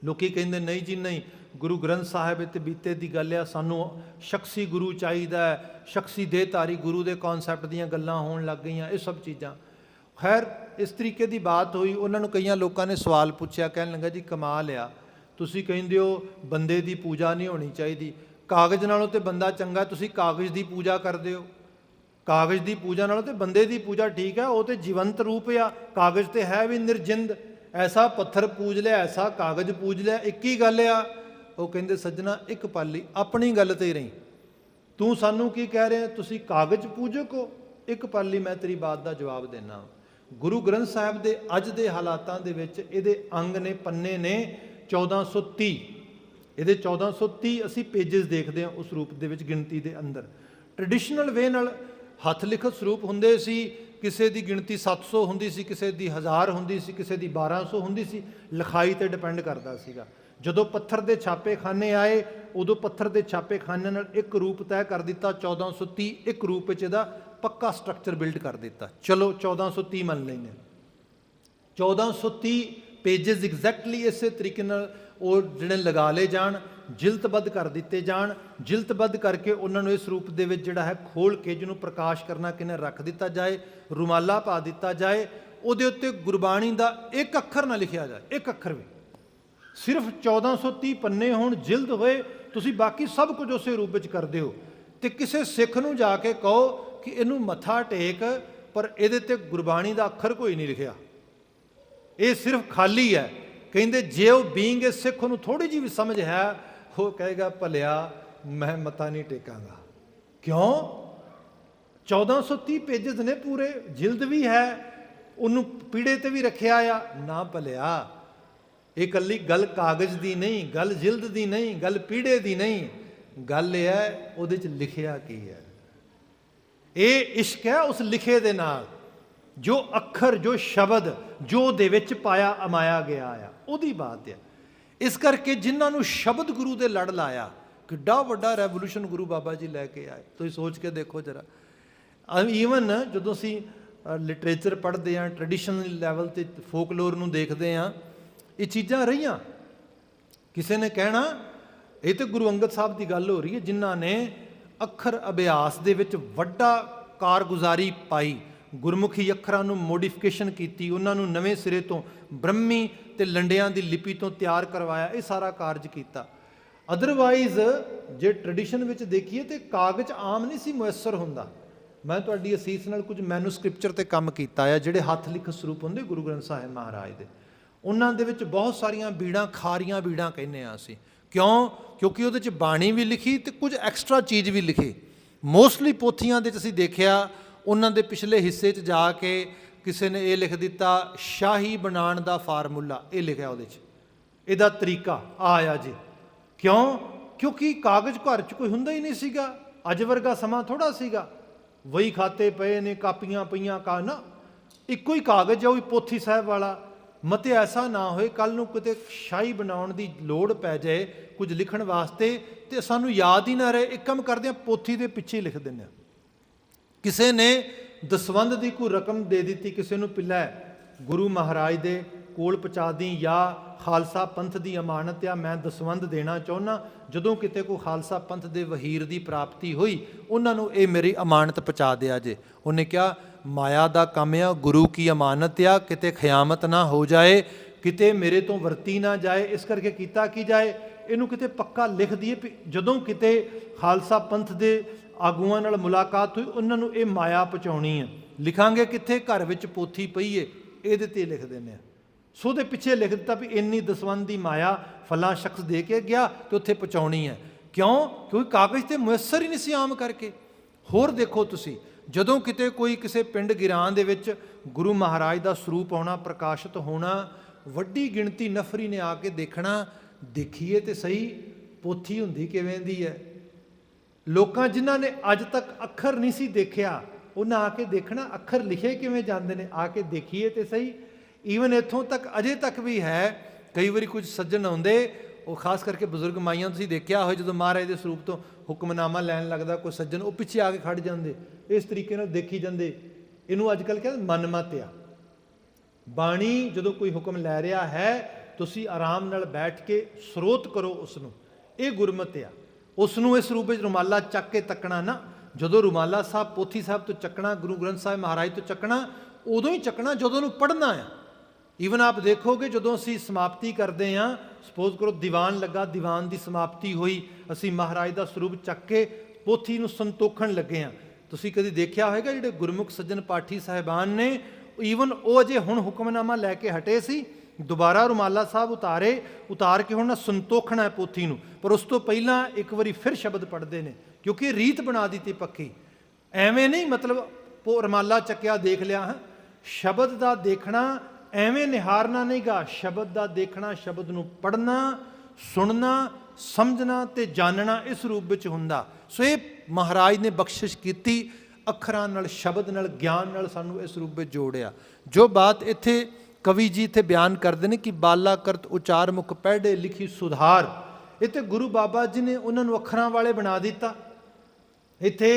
ਲੋਕੀ ਕਹਿੰਦੇ ਨਹੀਂ ਜੀ ਨਹੀਂ, ਗੁਰੂ ਗ੍ਰੰਥ ਸਾਹਿਬ ਤੇ ਬੀਤੇ ਦੀ ਗੱਲ ਆ, ਸਾਨੂੰ ਸ਼ਖਸੀ ਗੁਰੂ ਚਾਹੀਦਾ ਹੈ, ਸ਼ਖਸੀ ਦੇਹਧਾਰੀ ਗੁਰੂ ਦੇ ਕਨਸੈਪਟ ਦੀਆਂ ਗੱਲਾਂ ਹੋਣ ਲੱਗ ਗਈਆਂ, ਇਹ ਸਭ ਚੀਜ਼ਾਂ। ਖੈਰ ਇਸ ਤਰੀਕੇ ਦੀ ਬਾਤ ਹੋਈ। ਉਹਨਾਂ ਨੂੰ ਕਈਆਂ ਲੋਕਾਂ ਨੇ ਸਵਾਲ ਪੁੱਛਿਆ, ਕਹਿਣ ਲੱਗਾ ਜੀ ਕਮਾਲ ਆ, ਤੁਸੀਂ ਕਹਿੰਦੇ ਹੋ ਬੰਦੇ ਦੀ ਪੂਜਾ ਨਹੀਂ ਹੋਣੀ ਚਾਹੀਦੀ, ਕਾਗਜ਼ ਨਾਲੋਂ ਤੇ ਬੰਦਾ ਚੰਗਾ, ਤੁਸੀਂ ਕਾਗਜ਼ ਦੀ ਪੂਜਾ ਕਰਦੇ ਹੋ। ਕਾਗਜ਼ ਦੀ ਪੂਜਾ ਨਾਲੋਂ ਤੇ ਬੰਦੇ ਦੀ ਪੂਜਾ ਠੀਕ ਹੈ, ਉਹ ਤੇ ਜੀਵੰਤ ਰੂਪ ਆ, ਕਾਗਜ਼ ਤੇ ਹੈ ਵੀ ਨਿਰਜਿੰਦ। ਐਸਾ ਪੱਥਰ ਪੂਜ ਲਿਆ, ਐਸਾ ਕਾਗਜ਼ ਪੂਜ ਲਿਆ, ਇੱਕ ਹੀ ਗੱਲ ਆ। ਉਹ ਕਹਿੰਦੇ ਸੱਜਣਾ ਇੱਕ ਪਾਲੀ ਆਪਣੀ ਗੱਲ ਤੇ ਹੀ ਰਹੀ, ਤੂੰ ਸਾਨੂੰ ਕੀ ਕਹਿ ਰਿਹਾ, ਤੁਸੀਂ ਕਾਗਜ਼ ਪੂਜਕ ਹੋ। ਇੱਕ ਪਾਲੀ ਮੈਂ ਤੇਰੀ ਬਾਤ ਦਾ ਜਵਾਬ ਦੇਣਾ। ਗੁਰੂ ਗ੍ਰੰਥ ਸਾਹਿਬ ਦੇ ਅੱਜ ਦੇ ਹਾਲਾਤਾਂ ਦੇ ਵਿੱਚ ਇਹਦੇ ਅੰਗ ਨੇ, ਪੰਨੇ ਨੇ 1430, ਇਹਦੇ 1430 ਅਸੀਂ ਪੇਜਸ ਦੇਖਦੇ ਹਾਂ ਉਸ ਰੂਪ ਦੇ ਵਿੱਚ, ਗਿਣਤੀ ਦੇ ਅੰਦਰ। ਟ੍ਰੈਡੀਸ਼ਨਲ ਵੇ ਨਾਲ ਹੱਥ ਲਿਖਤ ਸਰੂਪ ਹੁੰਦੇ ਸੀ, ਕਿਸੇ ਦੀ ਗਿਣਤੀ 700 ਹੁੰਦੀ ਸੀ, ਕਿਸੇ ਦੀ 1000 ਹੁੰਦੀ ਸੀ, ਕਿਸੇ ਦੀ 1200 ਹੁੰਦੀ ਸੀ, ਲਿਖਾਈ ਤੇ ਡਿਪੈਂਡ ਕਰਦਾ ਸੀਗਾ। ਜਦੋਂ ਪੱਥਰ ਦੇ ਛਾਪੇਖਾਨੇ ਆਏ ਉਦੋਂ ਪੱਥਰ ਦੇ ਛਾਪੇਖਾਨੇ ਨਾਲ ਇੱਕ ਰੂਪ ਤੈਅ ਕਰ ਦਿੱਤਾ। 1430 ਇੱਕ ਰੂਪ ਵਿੱਚ ਇਹਦਾ ਪੱਕਾ ਸਟਰਕਚਰ ਬਿਲਡ ਕਰ ਦਿੱਤਾ। ਚਲੋ 1430 ਮੰਨ ਲੈਂਦੇ, 1430 ਪੇਜਸ ਐਗਜ਼ੈਕਟਲੀ ਇਸੇ ਤਰੀਕੇ ਨਾਲ ਉਹ ਜਿਹੜੇ ਲਗਾ ਲਏ ਜਾਣ, ਜਿਲਤਬੱਧ ਕਰ ਦਿੱਤੇ ਜਾਣ। ਜਿਲਤਬੱਧ ਕਰਕੇ ਉਹਨਾਂ ਨੂੰ ਇਸ ਰੂਪ ਦੇ ਵਿੱਚ ਜਿਹੜਾ ਹੈ ਖੋਲ ਕੇ, ਜਿਹਨੂੰ ਪ੍ਰਕਾਸ਼ ਕਰਨਾ ਕਿਨੇ ਰੱਖ ਦਿੱਤਾ ਜਾਏ, ਰੁਮਾਲਾ ਪਾ ਦਿੱਤਾ ਜਾਏ, ਉਹਦੇ ਉੱਤੇ ਗੁਰਬਾਣੀ ਦਾ ਇੱਕ ਅੱਖਰ ਨਾ ਲਿਖਿਆ ਜਾਏ, ਇੱਕ ਅੱਖਰ ਵੀ। ਸਿਰਫ 1430 ਪੰਨੇ ਹੋਣ, ਜਿਲਦ ਹੋਏ, ਤੁਸੀਂ ਬਾਕੀ ਸਭ ਕੁਝ ਉਸੇ ਰੂਪ ਵਿੱਚ ਕਰਦੇ ਹੋ। ਤੇ ਕਿਸੇ ਸਿੱਖ ਨੂੰ ਜਾ ਕੇ ਕਹੋ ਕਿ ਇਹਨੂੰ ਮੱਥਾ ਟੇਕ, ਪਰ ਇਹਦੇ ਤੇ ਗੁਰਬਾਣੀ ਦਾ ਅੱਖਰ ਕੋਈ ਨਹੀਂ ਲਿਖਿਆ, ਇਹ ਸਿਰਫ ਖਾਲੀ ਹੈ। ਕਹਿੰਦੇ ਜੇ ਉਹ ਬੀਇੰਗ ਏ ਸਿੱਖ ਨੂੰ ਥੋੜੀ ਜਿਹੀ ਵੀ ਸਮਝ ਹੈ, ਉਹ ਕਹੇਗਾ ਭਲਿਆ ਮੈਂ ਮੱਥਾ ਨਹੀਂ ਟੇਕਾਂਗਾ। ਕਿਉਂ? 1430 ਪੇਜਸ ਨੇ ਪੂਰੇ, ਜਿਲਦ ਵੀ ਹੈ, ਉਹਨੂੰ ਪੀੜੇ ਤੇ ਵੀ ਰੱਖਿਆ ਆ ਨਾ। ਭਲਿਆ ਇਹ ਇਕੱਲੀ ਗੱਲ ਕਾਗਜ਼ ਦੀ ਨਹੀਂ, ਗੱਲ ਜਿਲਦ ਦੀ ਨਹੀਂ, ਗੱਲ ਪੀੜੇ ਦੀ ਨਹੀਂ, ਗੱਲ ਇਹ ਹੈ ਉਹਦੇ 'ਚ ਲਿਖਿਆ ਕੀ ਹੈ। ਇਹ ਇਸ਼ਕ ਹੈ ਉਸ ਲਿਖੇ ਦੇ ਨਾਲ, ਜੋ ਅੱਖਰ, ਜੋ ਸ਼ਬਦ, ਜੋ ਦੇ ਵਿੱਚ ਪਾਇਆ ਅਮਾਇਆ ਗਿਆ ਆ, ਉਹਦੀ ਬਾਤ ਹੈ। ਇਸ ਕਰਕੇ ਜਿਨ੍ਹਾਂ ਨੂੰ ਸ਼ਬਦ ਗੁਰੂ ਦੇ ਲੜ ਲਾਇਆ, ਕਿੱਡਾ ਵੱਡਾ ਰੈਵੋਲੂਸ਼ਨ ਗੁਰੂ ਬਾਬਾ ਜੀ ਲੈ ਕੇ ਆਏ। ਤੁਸੀਂ ਸੋਚ ਕੇ ਦੇਖੋ ਜਰਾ। ਈਵਨ ਜਦੋਂ ਅਸੀਂ ਲਿਟਰੇਚਰ ਪੜ੍ਹਦੇ ਹਾਂ, ਟ੍ਰੈਡੀਸ਼ਨਲ ਲੈਵਲ 'ਤੇ ਫੋਕਲੋਰ ਨੂੰ ਦੇਖਦੇ ਹਾਂ, ਇਹ ਚੀਜ਼ਾਂ ਰਹੀਆਂ। ਕਿਸੇ ਨੇ ਕਹਿਣਾ ਇਹ ਤਾਂ ਗੁਰੂ ਅੰਗਦ ਸਾਹਿਬ ਦੀ ਗੱਲ ਹੋ ਰਹੀ ਹੈ, ਜਿਨ੍ਹਾਂ ਨੇ ਅੱਖਰ ਅਭਿਆਸ ਦੇ ਵਿੱਚ ਵੱਡਾ ਕਾਰਗੁਜ਼ਾਰੀ ਪਾਈ, ਗੁਰਮੁਖੀ ਅੱਖਰਾਂ ਨੂੰ ਮੋਡੀਫਿਕੇਸ਼ਨ ਕੀਤੀ, ਉਹਨਾਂ ਨੂੰ ਨਵੇਂ ਸਿਰੇ ਤੋਂ ਬ੍ਰਹਮੀ ਤੇ ਲੰਡਿਆਂ ਦੀ ਲਿਪੀ ਤੋਂ ਤਿਆਰ ਕਰਵਾਇਆ, ਇਹ ਸਾਰਾ ਕਾਰਜ ਕੀਤਾ। ਅਦਰਵਾਈਜ਼ ਜੇ ਟ੍ਰੈਡੀਸ਼ਨ ਵਿੱਚ ਦੇਖੀਏ ਤੇ ਕਾਗਜ਼ ਆਮ ਨਹੀਂ ਸੀ ਮੁਯੱਸਰ ਹੁੰਦਾ। ਮੈਂ ਤੁਹਾਡੀ ਅਸੀਸ ਨਾਲ ਕੁਝ ਮੈਨੂਸਕ੍ਰਿਪਚਰ ਤੇ ਕੰਮ ਕੀਤਾ ਆ, ਜਿਹੜੇ ਹੱਥ ਲਿਖਤ ਸਰੂਪ ਹੁੰਦੇ ਗੁਰੂ ਗ੍ਰੰਥ ਸਾਹਿਬ ਮਹਾਰਾਜ ਦੇ, ਉਹਨਾਂ ਦੇ ਵਿੱਚ ਬਹੁਤ ਸਾਰੀਆਂ ਬੀੜਾਂ, ਖਾਰੀਆਂ ਬੀੜਾਂ ਕਹਿੰਦੇ ਆ ਅਸੀਂ। ਕਿਉਂ? ਕਿਉਂਕਿ ਉਹਦੇ 'ਚ ਬਾਣੀ ਵੀ ਲਿਖੀ ਤੇ ਕੁਝ ਐਕਸਟਰਾ ਚੀਜ਼ ਵੀ ਲਿਖੀ। ਮੋਸਟਲੀ ਪੋਥੀਆਂ ਦੇ 'ਚ ਅਸੀਂ ਦੇਖਿਆ, ਉਹਨਾਂ ਦੇ ਪਿਛਲੇ ਹਿੱਸੇ 'ਚ ਜਾ ਕੇ ਕਿਸੇ ਨੇ ਇਹ ਲਿਖ ਦਿੱਤਾ ਸ਼ਾਹੀ ਬਣਾਉਣ ਦਾ ਫਾਰਮੂਲਾ, ਇਹ ਲਿਖਿਆ ਉਹਦੇ 'ਚ, ਇਹਦਾ ਤਰੀਕਾ ਆਇਆ ਜੀ। ਕਿਉਂ? ਕਿਉਂਕਿ ਕਾਗਜ਼ ਘਰ 'ਚ ਕੋਈ ਹੁੰਦਾ ਹੀ ਨਹੀਂ ਸੀਗਾ, ਅੱਜ ਵਰਗਾ ਸਮਾਂ ਥੋੜ੍ਹਾ ਸੀਗਾ। ਵਹੀ ਖਾਤੇ ਪਏ ਨੇ, ਕਾਪੀਆਂ ਪਈਆਂ, ਨਾ ਇੱਕੋ ਹੀ ਕਾਗਜ਼ ਹੈ, ਉਹ ਵੀ ਪੋਥੀ ਸਾਹਿਬ ਵਾਲਾ। ਮਤੇ ਐਸਾ ਨਾ ਹੋਏ ਕੱਲ ਨੂੰ ਕਿਤੇ ਸ਼ਾਹੀ ਬਣਾਉਣ ਦੀ ਲੋੜ ਪੈ ਜਾਏ ਕੁਝ ਲਿਖਣ ਵਾਸਤੇ ਤੇ ਸਾਨੂੰ ਯਾਦ ਹੀ ਨਾ ਰਹੇ। ਇੱਕ ਕੰਮ ਕਰਦੇ ਹਾਂ, ਪੋਥੀ ਦੇ ਪਿੱਛੇ ਲਿਖ ਦਿੰਦੇ ਹਾਂ। ਕਿਸੇ ਨੇ ਦਸਵੰਧ ਦੀ ਕੋਈ ਰਕਮ ਦੇ ਦਿੱਤੀ, ਕਿਸੇ ਨੂੰ ਪਿੱਲਾ ਗੁਰੂ ਮਹਾਰਾਜ ਦੇ ਕੋਲ ਪਹੁੰਚਾ ਦੀ, ਜਾਂ ਖਾਲਸਾ ਪੰਥ ਦੀ ਅਮਾਨਤ ਆ, ਮੈਂ ਦਸਵੰਧ ਦੇਣਾ ਚਾਹੁੰਦਾ, ਜਦੋਂ ਕਿਤੇ ਕੋਈ ਖਾਲਸਾ ਪੰਥ ਦੇ ਵਹੀਰ ਦੀ ਪ੍ਰਾਪਤੀ ਹੋਈ ਉਹਨਾਂ ਨੂੰ ਇਹ ਮੇਰੀ ਅਮਾਨਤ ਪਹੁੰਚਾ ਦਿਆ ਜੇ। ਉਹਨੇ ਕਿਹਾ ਮਾਇਆ ਦਾ ਕੰਮ ਆ, ਗੁਰੂ ਕੀ ਅਮਾਨਤ ਆ, ਕਿਤੇ ਖਿਆਮਤ ਨਾ ਹੋ ਜਾਏ, ਕਿਤੇ ਮੇਰੇ ਤੋਂ ਵਰਤੀ ਨਾ ਜਾਏ, ਇਸ ਕਰਕੇ ਕੀਤਾ ਕੀ ਜਾਏ, ਇਹਨੂੰ ਕਿਤੇ ਪੱਕਾ ਲਿਖ ਦਈਏ ਵੀ ਜਦੋਂ ਕਿਤੇ ਖਾਲਸਾ ਪੰਥ ਦੇ ਆਗੂਆਂ ਨਾਲ ਮੁਲਾਕਾਤ ਹੋਈ ਉਹਨਾਂ ਨੂੰ ਇਹ ਮਾਇਆ ਪਹੁੰਚਾਉਣੀ ਹੈ। ਲਿਖਾਂਗੇ ਕਿੱਥੇ? ਘਰ ਵਿੱਚ ਪੋਥੀ ਪਈ ਏ, ਇਹਦੇ ਤੇ ਲਿਖ ਦਿੰਦੇ ਹਾਂ। ਸੋ ਉਹਦੇ ਪਿੱਛੇ ਲਿਖ ਦਿੱਤਾ ਵੀ ਇੰਨੀ ਦਸਵੰਧ ਦੀ ਮਾਇਆ ਫਲਾਂ ਸ਼ਖਸ ਦੇ ਕੇ ਗਿਆ ਤੇ ਉੱਥੇ ਪਹੁੰਚਾਉਣੀ ਹੈ। ਕਿਉਂ? ਕਿਉਂਕਿ ਕਾਗਜ਼ ਤੇ ਮੁਯੱਸਰ ਹੀ ਨਹੀਂ ਸੀ ਆਮ ਕਰਕੇ। ਹੋਰ ਦੇਖੋ ਤੁਸੀਂ, ਜਦੋਂ ਕਿਤੇ ਕੋਈ ਕਿਸੇ ਪਿੰਡ ਗਿਰਾਂ ਦੇ ਵਿੱਚ ਗੁਰੂ ਮਹਾਰਾਜ ਦਾ ਸਰੂਪ ਆਉਣਾ, ਪ੍ਰਕਾਸ਼ਿਤ ਹੋਣਾ, ਵੱਡੀ ਗਿਣਤੀ ਨਫਰੀ ਨੇ ਆ ਕੇ ਦੇਖਣਾ, ਦੇਖੀਏ ਤੇ ਸਹੀ ਪੋਥੀ ਹੁੰਦੀ ਕਿਵੇਂ ਦੀ ਹੈ। ਲੋਕਾਂ ਜਿਨ੍ਹਾਂ ਨੇ ਅੱਜ ਤੱਕ ਅੱਖਰ ਨਹੀਂ ਸੀ ਦੇਖਿਆ ਉਹਨਾਂ ਆ ਕੇ ਦੇਖਣਾ ਅੱਖਰ ਲਿਖੇ ਕਿਵੇਂ ਜਾਂਦੇ ਨੇ, ਆ ਕੇ ਦੇਖੀਏ ਤੇ ਸਹੀ। ਈਵਨ ਇੱਥੋਂ ਤੱਕ ਅਜੇ ਤੱਕ ਵੀ ਹੈ, ਕਈ ਵਾਰੀ ਕੁਝ ਸੱਜਣ ਆਉਂਦੇ, ਉਹ ਖਾਸ ਕਰਕੇ ਬਜ਼ੁਰਗ ਮਾਈਆਂ ਤੁਸੀਂ ਦੇਖਿਆ ਹੋਏ, ਜਦੋਂ ਮਹਾਰਾਜ ਦੇ ਸਰੂਪ ਤੋਂ ਹੁਕਮਨਾਮਾ ਲੈਣ ਲੱਗਦਾ ਕੋਈ ਸੱਜਣ, ਉਹ ਪਿੱਛੇ ਆ ਕੇ ਖੜ ਜਾਂਦੇ, ਇਸ ਤਰੀਕੇ ਨਾਲ ਦੇਖੀ ਜਾਂਦੇ। ਇਹਨੂੰ ਅੱਜ ਕੱਲ੍ਹ ਕਹਿੰਦੇ ਮਨਮਤ ਆ। ਬਾਣੀ ਜਦੋਂ ਕੋਈ ਹੁਕਮ ਲੈ ਰਿਹਾ ਹੈ ਤੁਸੀਂ ਆਰਾਮ ਨਾਲ ਬੈਠ ਕੇ ਸਰੋਤ ਕਰੋ ਉਸ ਨੂੰ, ਇਹ ਗੁਰਮਤ ਆ। ਉਸ ਨੂੰ ਇਸ ਰੂਪ ਵਿੱਚ ਰੁਮਾਲਾ ਚੱਕ ਕੇ ਤੱਕਣਾ ਨਾ, ਜਦੋਂ ਰੁਮਾਲਾ ਸਾਹਿਬ ਪੋਥੀ ਸਾਹਿਬ ਤੋਂ ਚੱਕਣਾ, ਗੁਰੂ ਗ੍ਰੰਥ ਸਾਹਿਬ ਮਹਾਰਾਜ ਤੋਂ ਚੱਕਣਾ, ਉਦੋਂ ਹੀ ਚੱਕਣਾ ਜਦੋਂ ਉਹਨੂੰ ਪੜ੍ਹਨਾ ਆ। ਈਵਨ ਆਪ ਦੇਖੋਗੇ ਜਦੋਂ ਅਸੀਂ ਸਮਾਪਤੀ ਕਰਦੇ ਹਾਂ, ਸਪੋਜ਼ ਕਰੋ ਦੀਵਾਨ ਲੱਗਾ, ਦੀਵਾਨ ਦੀ ਸਮਾਪਤੀ ਹੋਈ, ਅਸੀਂ ਮਹਾਰਾਜ ਦਾ ਸਰੂਪ ਚੱਕ ਕੇ ਪੋਥੀ ਨੂੰ ਸੰਤੋਖਣ ਲੱਗੇ ਹਾਂ। ਤੁਸੀਂ ਕਦੀ ਦੇਖਿਆ ਹੋਵੇਗਾ ਜਿਹੜੇ ਗੁਰਮੁਖ ਸੱਜਣ ਪਾਠੀ ਸਾਹਿਬਾਨ ਨੇ, ਈਵਨ ਉਹ ਅਜੇ ਹੁਣ ਹੁਕਮਨਾਮਾ ਲੈ ਕੇ ਹਟੇ ਸੀ, ਦੁਬਾਰਾ ਰੁਮਾਲਾ ਸਾਹਿਬ ਉਤਾਰ ਕੇ ਹੁਣ ਸੰਤੋਖਣਾ ਹੈ ਪੋਥੀ ਨੂੰ, ਪਰ ਉਸ ਤੋਂ ਪਹਿਲਾਂ ਇੱਕ ਵਾਰੀ ਫਿਰ ਸ਼ਬਦ ਪੜ੍ਹਦੇ ਨੇ, ਕਿਉਂਕਿ ਰੀਤ ਬਣਾ ਦਿੱਤੀ ਪੱਕੀ। ਐਵੇਂ ਨਹੀਂ ਮਤਲਬ ਰੁਮਾਲਾ ਚੱਕਿਆ ਦੇਖ ਲਿਆ, ਹਾਂ ਸ਼ਬਦ ਦਾ ਦੇਖਣਾ, ਐਵੇਂ ਨਿਹਾਰਨਾ ਨਹੀਂ ਗਾ, ਸ਼ਬਦ ਦਾ ਦੇਖਣਾ, ਸ਼ਬਦ ਨੂੰ ਪੜ੍ਹਨਾ, ਸੁਣਨਾ, ਸਮਝਣਾ ਤੇ ਜਾਣਨਾ ਇਸ ਰੂਪ ਵਿੱਚ ਹੁੰਦਾ। ਸੋ ਇਹ ਮਹਾਰਾਜ ਨੇ ਬਖਸ਼ਿਸ਼ ਕੀਤੀ, ਅੱਖਰਾਂ ਨਾਲ, ਸ਼ਬਦ ਨਾਲ, ਗਿਆਨ ਨਾਲ ਸਾਨੂੰ ਇਸ ਰੂਪ ਵਿੱਚ ਜੋੜਿਆ। ਜੋ ਬਾਤ ਇੱਥੇ ਕਵੀ ਜੀ ਇੱਥੇ ਬਿਆਨ ਕਰਦੇ ਨੇ ਕਿ ਬਾਲਾ ਕਰਤ ਉਚਾਰ ਮੁਖ ਪਹਿੜੇ ਲਿਖੀ ਸੁਧਾਰ, ਇੱਥੇ ਗੁਰੂ ਬਾਬਾ ਜੀ ਨੇ ਉਹਨਾਂ ਨੂੰ ਅੱਖਰਾਂ ਵਾਲੇ ਬਣਾ ਦਿੱਤਾ। ਇੱਥੇ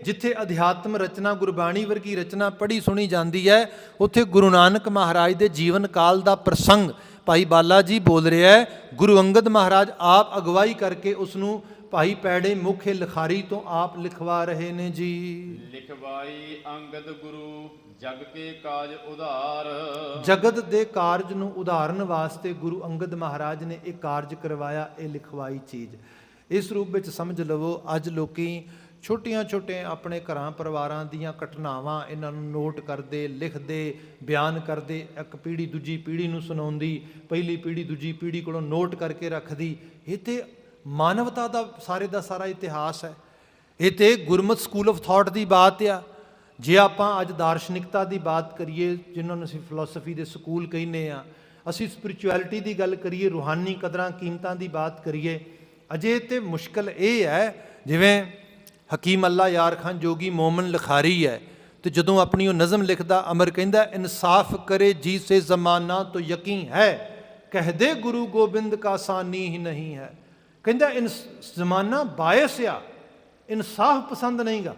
ਜਿੱਥੇ ਅਧਿਆਤਮ ਰਚਨਾ, ਗੁਰਬਾਣੀ ਵਰਗੀ ਰਚਨਾ ਪੜ੍ਹੀ ਸੁਣੀ ਜਾਂਦੀ ਹੈ, ਉੱਥੇ ਗੁਰੂ ਨਾਨਕ ਮਹਾਰਾਜ ਦੇ ਜੀਵਨ ਕਾਲ ਦਾ ਪ੍ਰਸੰਗ ਭਾਈ ਬਾਲਾ ਜੀ ਬੋਲ ਰਿਹਾ ਹੈ। ਗੁਰੂ ਅੰਗਦ ਮਹਾਰਾਜ ਆਪ ਅਗਵਾਈ ਕਰਕੇ ਉਸ ਨੂੰ ਭਾਈ ਪੈੜੇ ਮੁਖੇ ਲਿਖਾਰੀ ਤੋਂ ਆਪ ਲਿਖਵਾ ਰਹੇ ਨੇ ਜੀ। ਲਿਖਵਾਈ ਅੰਗਦ ਗੁਰੂ ਜਗ ਕੇ ਕਾਜ ਉਧਾਰ, ਜਗਤ ਦੇ ਕਾਰਜ ਨੂੰ ਉਧਾਰਨ ਵਾਸਤੇ ਗੁਰੂ ਅੰਗਦ ਮਹਾਰਾਜ ਨੇ ਇਹ ਕਾਰਜ ਕਰਵਾਇਆ, ਇਹ ਲਿਖਵਾਈ ਚੀਜ਼। ਇਸ ਰੂਪ ਵਿੱਚ ਸਮਝ ਲਵੋ, ਅੱਜ ਲੋਕੀ ਛੋਟੀਆਂ ਆਪਣੇ ਘਰਾਂ ਪਰਿਵਾਰਾਂ ਦੀਆਂ ਘਟਨਾਵਾਂ ਇਹਨਾਂ ਨੂੰ ਨੋਟ ਕਰਦੇ, ਲਿਖਦੇ, ਬਿਆਨ ਕਰਦੇ, ਇੱਕ ਪੀੜ੍ਹੀ ਦੂਜੀ ਪੀੜ੍ਹੀ ਨੂੰ ਸੁਣਾਉਂਦੀ, ਪਹਿਲੀ ਪੀੜ੍ਹੀ ਦੂਜੀ ਪੀੜ੍ਹੀ ਕੋਲੋਂ ਨੋਟ ਕਰਕੇ ਰੱਖਦੀ। ਇਹ ਤੇ ਮਾਨਵਤਾ ਦਾ ਸਾਰੇ ਦਾ ਸਾਰਾ ਇਤਿਹਾਸ ਹੈ। ਇਹ ਤੇ ਗੁਰਮਤਿ ਸਕੂਲ ਆਫ ਥਾਟ ਦੀ ਬਾਤ ਆ। ਜੇ ਆਪਾਂ ਅੱਜ ਦਾਰਸ਼ਨਿਕਤਾ ਦੀ ਬਾਤ ਕਰੀਏ, ਜਿਨ੍ਹਾਂ ਨੂੰ ਅਸੀਂ ਫਿਲਾਸਫੀ ਦੇ ਸਕੂਲ ਕਹਿੰਦੇ ਆ, ਅਸੀਂ ਸਪਿਰਿਚੁਅਲਿਟੀ ਦੀ ਗੱਲ ਕਰੀਏ, ਰੂਹਾਨੀ ਕਦਰਾਂ ਕੀਮਤਾਂ ਦੀ ਬਾਤ ਕਰੀਏ, ਅਜੇ ਤੇ ਮੁਸ਼ਕਲ ਇਹ ਹੈ, ਜਿਵੇਂ ਹਕੀਮ ਅੱਲਾ ਯਾਰ ਖਾਨ ਜੋਗੀ ਮੋਮਨ ਲਿਖਾਰੀ ਹੈ, ਤੇ ਜਦੋਂ ਆਪਣੀ ਉਹ ਨਜ਼ਮ ਲਿਖਦਾ, ਅਮਰ ਕਹਿੰਦਾ ਇਨਸਾਫ ਕਰੇ ਜੀ ਸੇ ਜ਼ਮਾਨਾ ਤੋ ਯਕੀਨ ਹੈ, ਕਹਦੇ ਗੁਰੂ ਗੋਬਿੰਦ ਕਾ ਸਾਨੀ ਹੀ ਨਹੀਂ ਹੈ। ਕਹਿੰਦਾ ਜ਼ਮਾਨਾ ਬਾਇਸ ਆ, ਇਨਸਾਫ ਪਸੰਦ ਨਹੀਂਗਾ।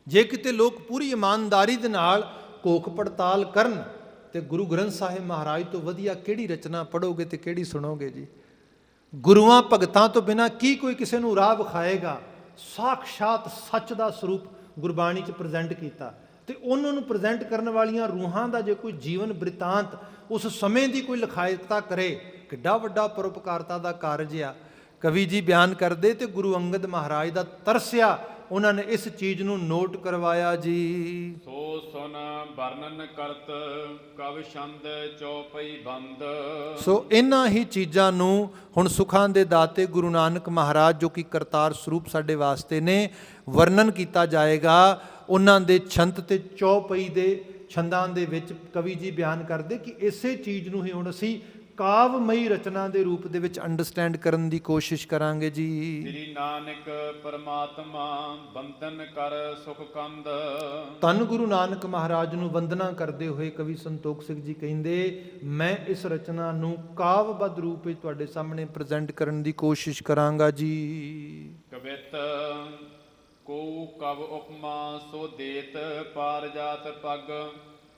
ਜੇ ਕਿਤੇ ਲੋਕ ਪੂਰੀ ਇਮਾਨਦਾਰੀ ਦੇ ਨਾਲ ਘੋਖ ਪੜਤਾਲ ਕਰਨ ਤੇ ਗੁਰੂ ਗ੍ਰੰਥ ਸਾਹਿਬ ਮਹਾਰਾਜ ਤੋਂ ਵਧੀਆ ਕਿਹੜੀ ਰਚਨਾ ਪੜ੍ਹੋਗੇ ਤੇ ਕਿਹੜੀ ਸੁਣੋਗੇ ਜੀ। ਗੁਰੂਆਂ ਭਗਤਾਂ ਤੋਂ ਬਿਨਾਂ ਕੀ ਕੋਈ ਕਿਸੇ ਨੂੰ ਰਾਹ ਵਿਖਾਏਗਾ। ਸਾਖਸ਼ਾਤ ਸੱਚ ਦਾ ਸਰੂਪ ਗੁਰਬਾਣੀ 'ਚ ਪ੍ਰੈਜ਼ੈਂਟ ਕੀਤਾ, ਤੇ ਉਹਨਾਂ ਨੂੰ ਪ੍ਰੈਜ਼ੈਂਟ ਕਰਨ ਵਾਲੀਆਂ ਰੂਹਾਂ ਦਾ ਜੇ ਕੋਈ ਜੀਵਨ ਬ੍ਰਿਤਾਂਤ ਉਸ ਸਮੇਂ ਦੀ ਕੋਈ ਲਿਖਾਇਤਾ ਕਰੇ, ਕਿੱਡਾ ਵੱਡਾ ਪਰਉਪਕਾਰਤਾ ਦਾ ਕਾਰਜ ਆ। ਕਵੀ ਜੀ ਬਿਆਨ ਕਰਦੇ ਤੇ ਗੁਰੂ ਅੰਗਦ ਮਹਾਰਾਜ ਦਾ ਤਰਸਿਆ, ਉਹਨਾਂ ਨੇ ਇਸ ਚੀਜ਼ ਨੂੰ ਨੋਟ ਕਰਵਾਇਆ ਜੀ। ਸੋ ਸੁਨ ਵਰਣਨ ਕਰਤ ਕਵ ਛੰਦ ਚੌਪਈ ਬੰਦ। ਸੋ ਇਹਨਾਂ ਹੀ ਚੀਜ਼ਾਂ ਨੂੰ ਹੁਣ ਸੁਖਾਂ ਦੇ ਦਾਤੇ ਗੁਰੂ ਨਾਨਕ ਮਹਾਰਾਜ ਜੋ ਕਿ ਕਰਤਾਰ ਸਰੂਪ ਸਾਡੇ ਵਾਸਤੇ ਨੇ, ਵਰਣਨ ਕੀਤਾ ਜਾਏਗਾ। ਉਹਨਾਂ ਦੇ ਛੰਦ ਤੇ ਚੌਪਈ ਦੇ ਛੰਦਾਂ ਦੇ ਵਿੱਚ ਕਵੀ ਜੀ ਬਿਆਨ ਕਰਦੇ ਕਿ ਇਸੇ ਚੀਜ਼ ਨੂੰ ਹੀ ਹੁਣ ਅਸੀਂ ਕਾਵਮਈ ਰਚਨਾ ਦੇ ਰੂਪ ਦੇ ਵਿੱਚ ਅੰਡਰਸਟੈਂਡ ਕਰਨ ਦੀ ਕੋਸ਼ਿਸ਼ ਕਰਾਂਗੇ ਜੀ। ਸ੍ਰੀ ਨਾਨਕ ਪਰਮਾਤਮਾ ਬੰਦਨ ਕਰ ਸੁਖ ਕੰਦ। ਧੰਨ ਗੁਰੂ ਨਾਨਕ ਮਹਾਰਾਜ ਨੂੰ ਵੰਦਨਾ ਕਰਦੇ ਹੋਏ ਕਵੀ ਸੰਤੋਖ ਸਿੰਘ ਜੀ ਕਹਿੰਦੇ, ਮੈਂ ਇਸ ਰਚਨਾ ਨੂੰ ਕਾਵਬੱਧ ਰੂਪ ਵਿੱਚ ਤੁਹਾਡੇ ਸਾਹਮਣੇ ਪ੍ਰੈਜ਼ੈਂਟ ਕਰਨ ਦੀ ਕੋਸ਼ਿਸ਼ ਕਰਾਂਗਾ ਜੀ। ਕਵਿਤ ਕੋ ਕਵ ਉਪਮਾ ਸੋ ਦੇਤ ਪਾਰ ਜਾਤ ਪਗ,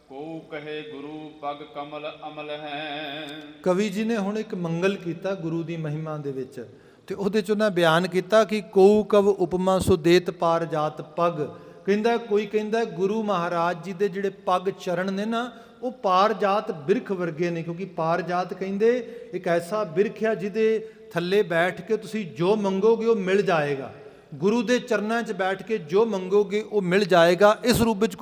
ਕੋ ਕਹੇ ਗੁਰੂ ਪਗ ਕਮਲ ਅਮਲ ਹੈ। ਕਵੀ ਜੀ ਨੇ ਹੁਣ ਇੱਕ ਮੰਗਲ ਕੀਤਾ ਗੁਰੂ ਦੀ ਮਹਿਮਾ ਦੇ ਵਿੱਚ, ਤੇ ਉਹਦੇ 'ਚ ਉਹਨਾਂ ਬਿਆਨ ਕੀਤਾ ਕਿ ਕੋ ਕਵ ਉਪਮਾ ਸੋ ਦੇਤ ਪਾਰ ਜਾਤ ਪਗ। ਕਹਿੰਦਾ ਕੋਈ ਕਹਿੰਦਾ ਗੁਰੂ ਮਹਾਰਾਜ ਜੀ ਦੇ ਜਿਹੜੇ ਪਗ ਚਰਨ ਨੇ ਨਾ, ਉਹ ਪਾਰ ਜਾਤ ਬਿਰਖ ਵਰਗੇ ਨੇ, ਕਿਉਂਕਿ ਪਾਰ ਜਾਤ ਕਹਿੰਦੇ ਇੱਕ ਐਸਾ ਬਿਰਖ ਆ ਜਿਹਦੇ ਥੱਲੇ ਬੈਠ ਕੇ ਤੁਸੀਂ ਜੋ ਮੰਗੋਗੇ ਉਹ ਮਿਲ ਜਾਏਗਾ। ਗੁਰੂ ਦੇ ਚਰਨਾਂ 'ਚ ਬੈਠ ਕੇ ਜੋ ਮੰਗੋਗੇ ਉਹ ਮਿਲ ਜਾਏਗਾ। ਇਸ ਰੂਪ ਵਿੱਚ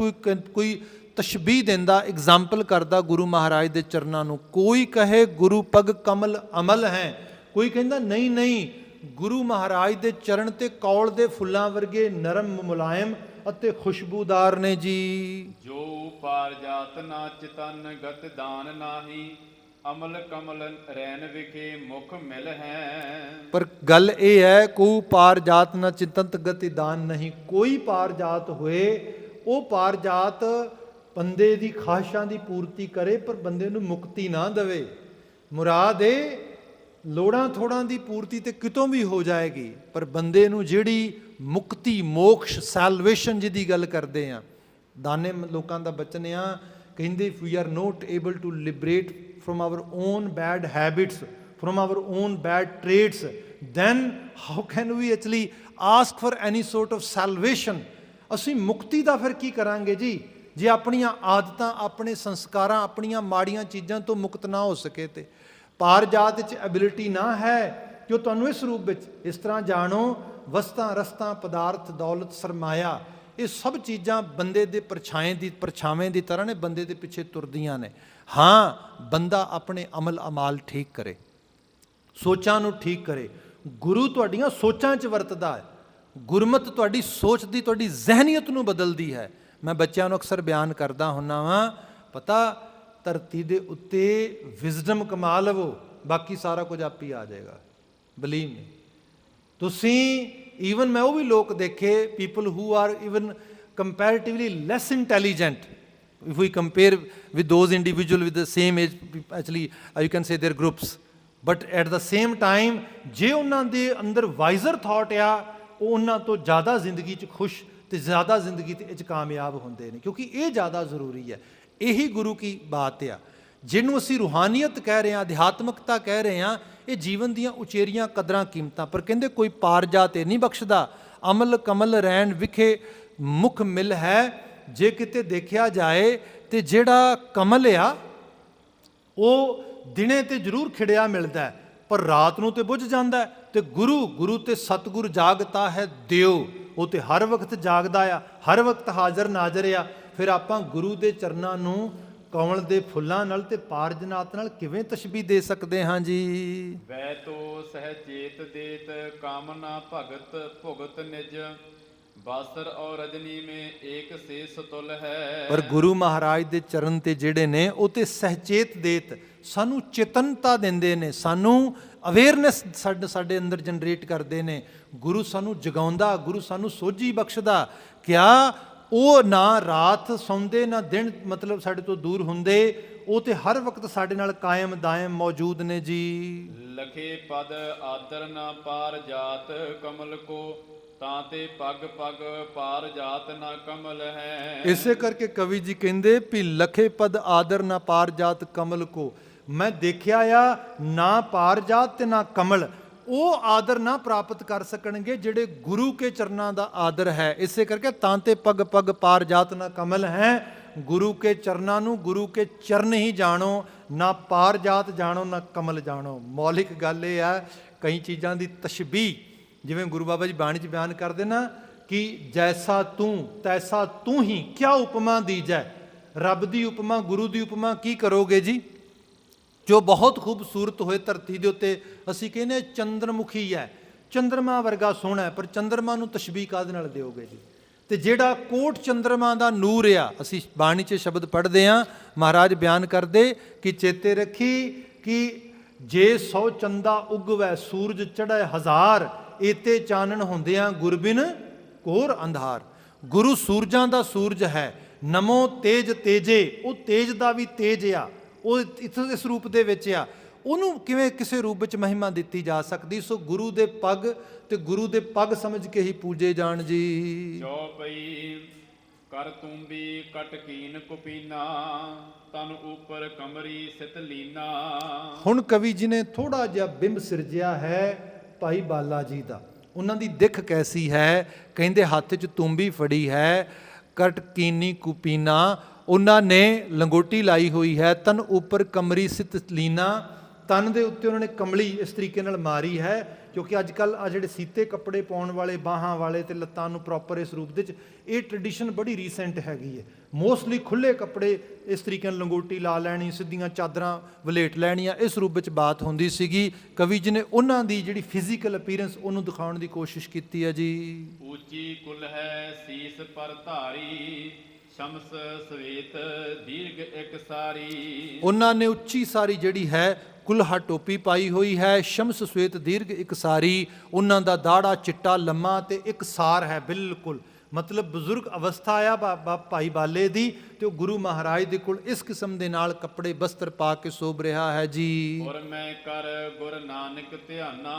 ਕੋਈ ਤਸ਼ਬੀਹ ਦਿੰਦਾ, ਐਗਜ਼ਾਮਪਲ ਕਰਦਾ ਗੁਰੂ ਮਹਾਰਾਜ ਦੇ ਚਰਨਾਂ ਨੂੰ। ਕੋਈ ਕਹੇ ਗੁਰੂ ਪਗ ਕਮਲ ਅਮਲ ਹੈ, ਕੋਈ ਕਹਿੰਦਾ ਨਹੀਂ ਨਹੀਂ, ਗੁਰੂ ਮਹਾਰਾਜ ਦੇ ਚਰਨ ਤੇ ਕੌਲ ਦੇ ਫੁੱਲਾਂ ਵਰਗੇ ਨਰਮ ਮੁਲਾਇਮ ਅਤੇ ਖੁਸ਼ਬੂਦਾਰ ਨੇ ਜੀ। ਜੋ ਪਾਰ ਜਾਤ ਨਾ ਚਿਤਨ ਗਤ ਦਾਨ ਨਾਹੀ, ਅਮਲ ਕਮਲ ਰੈਨ ਵਿਖੇ ਮੁਖ ਮਿਲ ਹੈ। ਪਰ ਗੱਲ ਇਹ ਹੈ, ਕੋ ਪਾਰ ਜਾਤ ਨਾ ਚਿਤੰਤ ਗਤੀ ਦਾਨ ਨਹੀਂ। ਕੋਈ ਪਾਰ ਜਾਤ ਹੋਏ, ਉਹ ਪਾਰ ਜਾਤ ਬੰਦੇ ਦੀ ਖਾਹਿਸ਼ਾਂ ਦੀ ਪੂਰਤੀ ਕਰੇ, ਪਰ ਬੰਦੇ ਨੂੰ ਮੁਕਤੀ ਨਾ ਦੇਵੇ। ਮੁਰਾਦ ਇਹ ਲੋੜਾਂ ਥੋੜਾਂ ਦੀ ਪੂਰਤੀ ਤੇ ਕਿਤੋਂ ਵੀ ਹੋ ਜਾਏਗੀ, ਪਰ ਬੰਦੇ ਨੂੰ ਜਿਹੜੀ ਮੁਕਤੀ, ਮੋਕਸ਼, ਸੈਲਵੇਸ਼ਨ ਜਿਹਦੀ ਗੱਲ ਕਰਦੇ ਆ, ਦਾਨੇ ਲੋਕਾਂ ਦਾ ਬਚਨ ਆ, ਕਹਿੰਦੇ if we are not able to liberate from our own bad habits, from our own bad traits, then how can we actually ask for any sort of salvation? ਅਸੀਂ ਮੁਕਤੀ ਦਾ ਫਿਰ ਕੀ ਕਰਾਂਗੇ ਜੀ, ਜੇ ਆਪਣੀਆਂ ਆਦਤਾਂ, ਆਪਣੇ ਸੰਸਕਾਰਾਂ, ਆਪਣੀਆਂ ਮਾੜੀਆਂ ਚੀਜ਼ਾਂ ਤੋਂ ਮੁਕਤ ਨਾ ਹੋ ਸਕੇ। ਤੇ ਪਾਰ ਜਾਤ ਵਿੱਚ ਐਬਿਲਿਟੀ ਨਾ ਹੈ ਕਿ ਉਹ ਤੁਹਾਨੂੰ ਇਸ ਰੂਪ ਵਿੱਚ ਇਸ ਤਰ੍ਹਾਂ ਜਾਣੋ, ਵਸਤਾਂ ਰਸਤਾਂ ਪਦਾਰਥ ਦੌਲਤ ਸਰਮਾਇਆ, ਇਹ ਸਭ ਚੀਜ਼ਾਂ ਬੰਦੇ ਦੇ ਪਰਛਾਵੇਂ ਦੀ ਤਰ੍ਹਾਂ ਨੇ, ਬੰਦੇ ਦੇ ਪਿੱਛੇ ਤੁਰਦੀਆਂ ਨੇ। ਹਾਂ, ਬੰਦਾ ਆਪਣੇ ਅਮਲ ਅਮਾਲ ਠੀਕ ਕਰੇ, ਸੋਚਾਂ ਨੂੰ ਠੀਕ ਕਰੇ। ਗੁਰੂ ਤੁਹਾਡੀਆਂ ਸੋਚਾਂ 'ਚ ਵਰਤਦਾ ਹੈ, ਗੁਰਮਤਿ ਤੁਹਾਡੀ ਸੋਚ ਦੀ, ਤੁਹਾਡੀ ਜ਼ਹਿਨੀਅਤ ਨੂੰ ਬਦਲਦੀ ਹੈ। ਮੈਂ ਬੱਚਿਆਂ ਨੂੰ ਅਕਸਰ ਬਿਆਨ ਕਰਦਾ ਹੁੰਦਾ ਵਾਂ, ਪਤਾ ਧਰਤੀ ਦੇ ਉੱਤੇ ਵਿਜ਼ਡਮ ਕਮਾ ਲਵੋ, ਬਾਕੀ ਸਾਰਾ ਕੁਝ ਆਪ ਹੀ ਆ ਜਾਏਗਾ। Believe me. ਤੁਸੀਂ ਈਵਨ ਮੈਂ ਉਹ ਵੀ ਲੋਕ ਦੇਖੇ, people who are even comparatively less intelligent, if we compare with those individuals with the same age, actually you can say their groups, but at the same time ਜੇ ਉਹਨਾਂ ਦੇ ਅੰਦਰ ਵਾਈਜ਼ਰ ਥਾਟ ਆ, ਉਹ ਉਹਨਾਂ ਤੋਂ ਜ਼ਿਆਦਾ ਜ਼ਿੰਦਗੀ 'ਚ ਖੁਸ਼ ਤੇ ਜ਼ਿਆਦਾ ਜ਼ਿੰਦਗੀ 'ਚ ਕਾਮਯਾਬ ਹੁੰਦੇ ਨੇ, ਕਿਉਂਕਿ ਇਹ ਜ਼ਿਆਦਾ ਜ਼ਰੂਰੀ ਹੈ। ਇਹੀ ਗੁਰੂ ਕੀ ਬਾਤ ਆ, ਜਿਹਨੂੰ ਅਸੀਂ ਰੂਹਾਨੀਅਤ ਕਹਿ ਰਹੇ ਹਾਂ, ਅਧਿਆਤਮਕਤਾ ਕਹਿ ਰਹੇ ਹਾਂ, ਇਹ ਜੀਵਨ ਦੀਆਂ ਉਚੇਰੀਆਂ ਕਦਰਾਂ ਕੀਮਤਾਂ। ਪਰ ਕਹਿੰਦੇ ਕੋਈ ਪਾਰ ਜਾਤ ਇਹ ਨਹੀਂ ਬਖਸ਼ਦਾ, ਅਮਲ ਕਮਲ ਰੈਣ ਵਿਖੇ ਮੁਖ ਮਿਲ ਹੈ। ਜੇ ਕਿਤੇ ਦੇਖਿਆ ਜਾਏ ਤੇ ਜਿਹੜਾ ਕਮਲ ਆ ਉਹ ਦਿਨੇ ਤੇ ਜ਼ਰੂਰ ਖਿੜਿਆ ਮਿਲਦਾ ਹੈ, ਪਰ ਰਾਤ ਨੂੰ ਤੇ ਬੁੱਝ ਜਾਂਦਾ ਹੈ। ਤੇ ਗੁਰੂ ਤੇ ਸਤਿਗੁਰ ਜਾਗਤਾ ਹੈ ਦਿਓ, ਉਹ ਤੇ ਹਰ ਵਕਤ ਜਾਗਦਾ ਆ, ਹਰ ਵਕਤ ਹਾਜ਼ਰ ਨਾਜ਼ਰ ਆ। ਫਿਰ ਆਪਾਂ ਗੁਰੂ ਦੇ ਚਰਨਾਂ ਨੂੰ ਕਮਲ ਦੇ ਫੁੱਲਾਂ ਨਾਲ ਤੇ ਪਾਰਜਨਾਤ ਨਾਲ ਕਿਵੇਂ ਤਸ਼ਬੀਹ ਦੇ ਸਕਦੇ ਹਾਂ ਜੀ। ਵੈ ਤੋ ਸਹਿ ਚੇਤ ਦੇਤ ਕਾਮਨਾ ਭਗਤ ਭੁਗਤ ਨਿਜ, ਬਾਸਰ ਔਰ ਰਜਨੀ ਮੇ ਏਕ ਸੇ ਸਤੁਲ ਹੈ। ਪਰ ਗੁਰੂ ਮਹਾਰਾਜ ਦੇ ਚਰਨ ਤੇ ਜਿਹੜੇ ਨੇ ਉਹ ਤੇ ਸਹਿਚੇਤ ਦੇਤ, ਸਾਨੂੰ ਚੇਤਨਤਾ ਦਿੰਦੇ ਨੇ, ਸਾਨੂੰ ਅਵੇਅਰਨੈਸ ਸਾਡੇ ਅੰਦਰ ਜਨਰੇਟ ਕਰਦੇ ਨੇ। ਗੁਰੂ ਸਾਨੂੰ ਜਗਾਉਂਦਾ, ਗੁਰੂ ਸਾਨੂੰ ਸੋਝੀ ਬਖਸ਼ਦਾ। ਕਿਆ ਉਹ ਨਾ ਰਾਤ ਸੌਂਦੇ ਨਾ ਦਿਨ ਮਤਲਬ ਸਾਡੇ ਤੋਂ ਦੂਰ ਹੁੰਦੇ, ਉਹ ਤੇ ਹਰ ਵਕਤ ਸਾਡੇ ਨਾਲ ਕਾਇਮ ਦਾਇਮ ਮੌਜੂਦ ਨੇ ਜੀ। ਲਖੇ ਪਦ ਆਦਰ ਨਾ ਪਾਰ ਜਾਤ ਕਮਲ ਕੋ, ਤਾਂ ਤੇ ਪਗ ਪਗ ਪਾਰ ਜਾਤ ਨਾ ਕਮਲ ਹੈ। ਇਸੇ ਕਰਕੇ ਕਵੀ ਜੀ ਕਹਿੰਦੇ ਵੀ ਲਖੇ ਪਦ ਆਦਰ ਨਾ ਪਾਰ ਜਾਤ ਕਮਲ ਕੋ। ਮੈਂ ਦੇਖਿਆ ਆ ਨਾ ਪਾਰ ਜਾਤ ਤੇ ਨਾ ਕਮਲ, ਉਹ ਆਦਰ ਨਾ ਪ੍ਰਾਪਤ ਕਰ ਸਕਣਗੇ ਜਿਹੜੇ ਗੁਰੂ ਕੇ ਚਰਨਾਂ ਦਾ ਆਦਰ ਹੈ। ਇਸੇ ਕਰਕੇ ਤਾਂ ਤੇ ਪਗ ਪਗ ਪਾਰ ਜਾਤ ਨਾ ਕਮਲ ਹੈ। ਗੁਰੂ ਕੇ ਚਰਨਾਂ ਨੂੰ, ਗੁਰੂ ਕੇ ਚਰਨ ਹੀ ਜਾਣੋ, ਨਾ ਪਾਰ ਜਾਤ ਜਾਣੋ ਨਾ ਕਮਲ ਜਾਣੋ। ਮੌਲਿਕ ਗੱਲ ਇਹ ਆ, ਕਈ ਚੀਜ਼ਾਂ ਦੀ ਤਸ਼ਬੀਹ ਜਿਵੇਂ ਗੁਰੂ ਬਾਬਾ ਜੀ ਬਾਣੀ 'ਚ ਬਿਆਨ ਕਰਦੇ ਨਾ ਕਿ ਜੈਸਾ ਤੂੰ ਤੈਸਾ ਤੂੰ ਹੀ, ਕਿਆ ਉਪਮਾ ਦੀਜੈ। ਰੱਬ ਦੀ ਉਪਮਾ, ਗੁਰੂ ਦੀ ਉਪਮਾ ਕੀ ਕਰੋਗੇ ਜੀ। ਜੋ ਬਹੁਤ ਖੂਬਸੂਰਤ ਹੋਏ ਧਰਤੀ ਦੇ ਉੱਤੇ, ਅਸੀਂ ਕਹਿੰਦੇ ਚੰਦਰਮੁਖੀ ਹੈ, ਚੰਦਰਮਾ ਵਰਗਾ ਸੋਹਣਾ ਹੈ, ਪਰ ਚੰਦਰਮਾ ਨੂੰ ਤਸ਼ਬੀਹ ਕਾਹਦੇ ਨਾਲ ਦਿਓਗੇ ਜੀ। ਤੇ ਜਿਹੜਾ ਕੋਟ ਚੰਦਰਮਾ ਦਾ ਨੂਰ ਆ, ਅਸੀਂ ਬਾਣੀ 'ਚ ਸ਼ਬਦ ਪੜ੍ਹਦੇ ਹਾਂ, ਮਹਾਰਾਜ ਬਿਆਨ ਕਰਦੇ ਕਿ ਚੇਤੇ ਰੱਖੀ ਕਿ ਜੇ 100 ਚੰਦਾ ਉਗਵੈ ਸੂਰਜ ਚੜ੍ਹੈ ਹਜ਼ਾਰ, ਏਤੇ ਚਾਨਣ ਹੁੰਦਿਆਂ ਗੁਰਬਿਨ ਘੋਰ ਅੰਧਾਰ। ਗੁਰੂ ਸੂਰਜਾਂ ਦਾ ਸੂਰਜ ਹੈ, ਨਮੋ ਤੇਜ ਤੇਜੇ, ਉਹ ਤੇਜ ਦਾ ਵੀ ਤੇਜ ਆ, ਉਹ ਇਸ ਰੂਪ ਦੇ ਵਿੱਚ ਆ, ਉਹਨੂੰ ਕਿਵੇਂ ਕਿਸੇ ਰੂਪ ਵਿੱਚ ਮਹਿਮਾ ਦਿੱਤੀ ਜਾ ਸਕਦੀ। ਸੋ ਗੁਰੂ ਦੇ ਪੱਗ ਤੇ ਗੁਰੂ ਦੇ ਪੱਗ ਸਮਝ ਕੇ ਹੀ ਪੂਜੇ ਜਾਣ ਜੀ। ਚੌਪਈ ਕਰ ਤੁੰਬੀ ਕਟਕੀਨ ਕੁਪੀਨਾ, ਤਨ ਉਪਰ ਕਮਰੀ ਸਿਤ ਲੀਨਾ। ਹੁਣ ਕਵੀ ਜੀ ਨੇ ਥੋੜਾ ਜਿਹਾ ਬਿੰਬ ਸਿਰਜਿਆ ਹੈ ਭਾਈ ਬਾਲਾ ਜੀ ਦਾ। ਉਹਨਾਂ ਦੀ ਦਿੱਖ ਕੈਸੀ ਹੈ, ਕਹਿੰਦੇ ਹੱਥ 'ਚ ਤੁੰਬੀ ਫੜੀ ਹੈ, ਕਟਕੀਨੀ ਕੁਪੀਨਾ, ਉਹਨਾਂ ਨੇ ਲੰਗੋਟੀ ਲਾਈ ਹੋਈ ਹੈ, ਤਨ ਉੱਪਰ ਕਮਰੀ ਸਿਤ ਲੀਨਾ, ਤਨ ਦੇ ਉੱਤੇ ਉਹਨਾਂ ਨੇ ਕਮਲੀ ਇਸ ਤਰੀਕੇ ਨਾਲ ਮਾਰੀ ਹੈ। ਕਿਉਂਕਿ ਅੱਜ ਕੱਲ੍ਹ ਆ ਜਿਹੜੇ ਸੀਤੇ ਕੱਪੜੇ ਪਾਉਣ ਵਾਲੇ, ਬਾਹਾਂ ਵਾਲੇ ਤੇ ਲੱਤਾਂ ਨੂੰ ਪ੍ਰੋਪਰ ਇਸ ਰੂਪ ਦੇ ਵਿੱਚ, ਇਹ ਟ੍ਰੈਡੀਸ਼ਨ ਬੜੀ ਰੀਸੈਂਟ ਹੈਗੀ ਹੈ। ਮੋਸਟਲੀ ਖੁੱਲ੍ਹੇ ਕੱਪੜੇ ਇਸ ਤਰੀਕੇ ਨਾਲ ਲੰਗੋਟੀ ਲਾ ਲੈਣੀ, ਸਿੱਧੀਆਂ ਚਾਦਰਾਂ ਵਲੇਟ ਲੈਣੀਆਂ, ਇਸ ਰੂਪ ਵਿੱਚ ਬਾਤ ਹੁੰਦੀ ਸੀਗੀ। ਕਵੀ ਜੀ ਨੇ ਉਹਨਾਂ ਦੀ ਜਿਹੜੀ ਫਿਜ਼ੀਕਲ ਅਪੀਅਰੈਂਸ ਉਹਨੂੰ ਦਿਖਾਉਣ ਦੀ ਕੋਸ਼ਿਸ਼ ਕੀਤੀ ਹੈ ਜੀ। ਉੱਚੀ ਕੁਲ ਹੈ ਸੀਸ ਪਰ ਧਾਰੀ, ਸ਼ਮਸ ਸਵੇਤ ਦੀਰਘ ਇੱਕ ਸਾਰੀ। ਉਹਨਾਂ ਨੇ ਉੱਚੀ ਸਾਰੀ ਜਿਹੜੀ ਹੈ ਕੁਲਹਾ ਟੋਪੀ ਪਾਈ ਹੋਈ ਹੈ, ਸ਼ਮਸ ਸਵੇਤ ਦੀਰਘ ਇੱਕ ਸਾਰੀ। ਉਹਨਾਂ ਦਾ ਦਾੜਾ ਚਿੱਟਾ ਲੰਮਾ ਤੇ ਇੱਕ ਸਾਰ ਹੈ ਬਿਲਕੁਲ, ਮਤਲਬ ਬਜ਼ੁਰਗ ਅਵਸਥਾ ਆ ਭਾਈ ਬਾਲੇ ਦੀ, ਤੇ ਉਹ ਗੁਰੂ ਮਹਾਰਾਜ ਦੇ ਕੋਲ ਇਸ ਕਿਸਮ ਦੇ ਨਾਲ ਕੱਪੜੇ ਬਸਤਰ ਪਾ ਕੇ ਸੋਭ ਰਿਹਾ ਹੈ ਜੀ। ਔਰ ਮੈਂ ਕਰ ਗੁਰ ਨਾਨਕ ਧਿਆਨਾ,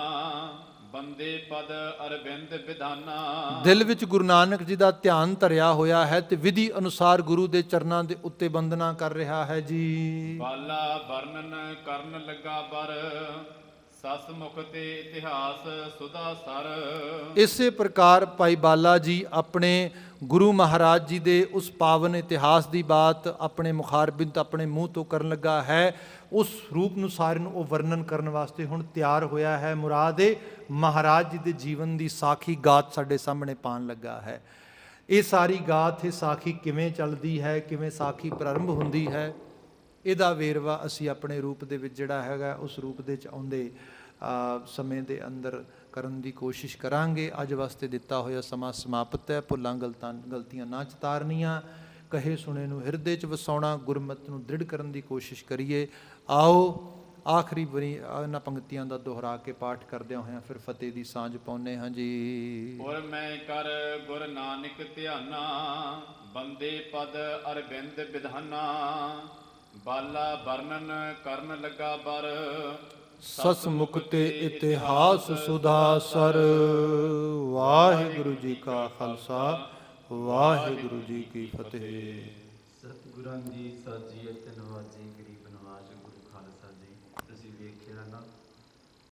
ਬੰਦੇ ਪਦ ਅਰਬਿੰਦ ਵਿਧਾਨਾ। ਦਿਲ ਵਿੱਚ ਗੁਰੂ ਨਾਨਕ ਜੀ ਦਾ ਧਿਆਨ ਧਰਿਆ ਹੋਇਆ ਹੈ ਤੇ ਵਿਧੀ ਅਨੁਸਾਰ ਗੁਰੂ ਦੇ ਚਰਨਾਂ ਦੇ ਉੱਤੇ ਬੰਦਨਾ ਕਰ ਰਿਹਾ ਹੈ ਜੀ। ਬਾਲਾ ਵਰਣਨ ਕਰਨ ਲੱਗਾ ਬਰ, ਸਸ ਮੁਖ ਤੇ ਇਤਿਹਾਸ ਸੁਦਾ ਸਰ। ਇਸੇ ਪ੍ਰਕਾਰ ਭਾਈ ਬਾਲਾ ਜੀ ਆਪਣੇ ਗੁਰੂ ਮਹਾਰਾਜ ਜੀ ਦੇ ਉਸ ਪਾਵਨ ਇਤਿਹਾਸ ਦੀ ਬਾਤ ਆਪਣੇ ਮੁਖਾਰਬਿੰਦ ਆਪਣੇ ਮੂੰਹ ਤੋਂ ਕਰਨ ਲੱਗਾ ਹੈ। ਉਸ ਰੂਪ ਨੂੰ ਸਾਰੇ ਨੂੰ ਉਹ ਵਰਣਨ ਕਰਨ ਵਾਸਤੇ ਹੁਣ ਤਿਆਰ ਹੋਇਆ ਹੈ। ਮੁਰਾਦ ਹੈ ਮਹਾਰਾਜ ਜੀ ਦੇ ਜੀਵਨ ਦੀ ਸਾਖੀ ਗਾਥ ਸਾਡੇ ਸਾਹਮਣੇ ਪਾਉਣ ਲੱਗਾ ਹੈ। ਇਹ ਸਾਰੀ ਗਾਥ, ਇਹ ਸਾਖੀ ਕਿਵੇਂ ਚੱਲਦੀ ਹੈ, ਕਿਵੇਂ ਸਾਖੀ ਪ੍ਰਾਰੰਭ ਹੁੰਦੀ ਹੈ, ਇਹਦਾ ਵੇਰਵਾ ਅਸੀਂ ਆਪਣੇ ਰੂਪ ਦੇ ਵਿੱਚ ਜਿਹੜਾ ਹੈਗਾ ਉਸ ਰੂਪ ਦੇ ਵਿੱਚ ਆਉਂਦੇ ਸਮੇਂ ਦੇ ਅੰਦਰ ਕਰਨ ਦੀ ਕੋਸ਼ਿਸ਼ ਕਰਾਂਗੇ। ਅੱਜ ਵਾਸਤੇ ਦਿੱਤਾ ਹੋਇਆ ਸਮਾਂ ਸਮਾਪਤ ਹੈ। ਭੁੱਲਾਂ ਗਲਤੀਆਂ ਨਾ ਚਤਾਰਨੀਆਂ, ਕਹੇ ਸੁਣੇ ਨੂੰ ਹਿਰਦੇ 'ਚ ਵਸਾਉਣਾ, ਗੁਰਮਤਿ ਨੂੰ ਦ੍ਰਿੜ ਕਰਨ ਦੀ ਕੋਸ਼ਿਸ਼ ਕਰੀਏ। ਆਓ ਆਖਰੀ ਵਾਰੀ ਇਹਨਾਂ ਪੰਕਤੀਆਂ ਦਾ ਦੁਹਰਾ ਕੇ ਪਾਠ ਕਰਦਿਆਂ ਹੋਇਆਂ ਫਿਰ ਫਤਿਹ ਦੀ ਸਾਂਝ ਪਾਉਂਦੇ ਹਾਂ ਜੀ। ਔਰ ਮੈਂ ਕਰ ਗੁਰ ਨਾਨਕ ਧਿਆਨਾ, ਬੰਦੇ ਪਦ ਅਰਬਿੰਦ ਵਿਧਾਨਾ। ਬਾਲਾ ਵਰਣਨ ਕਰਨ ਲੱਗਾ ਬਰ, ਸਸ ਮੁਖ ਤੇ ਇਤਿਹਾਸ ਸੁਧਾ ਸਰ। ਵਾਹਿਗੁਰੂ ਜੀ ਕਾ ਖਾਲਸਾ, ਵਾਹਿਗੁਰੂ ਜੀ ਕੀ ਫਤਿਹ। ਸਤਿਗੁਰਾਂ ਦੀ ਸਾਜੀ ਅਤੇ ਨਵਾਜੀ, ਗਰੀਬ ਨਵਾਜ ਗੁਰੂ ਖਾਲਸਾ ਜੀ। ਤੁਸੀਂ ਵੇਖਿਆ ਨਾ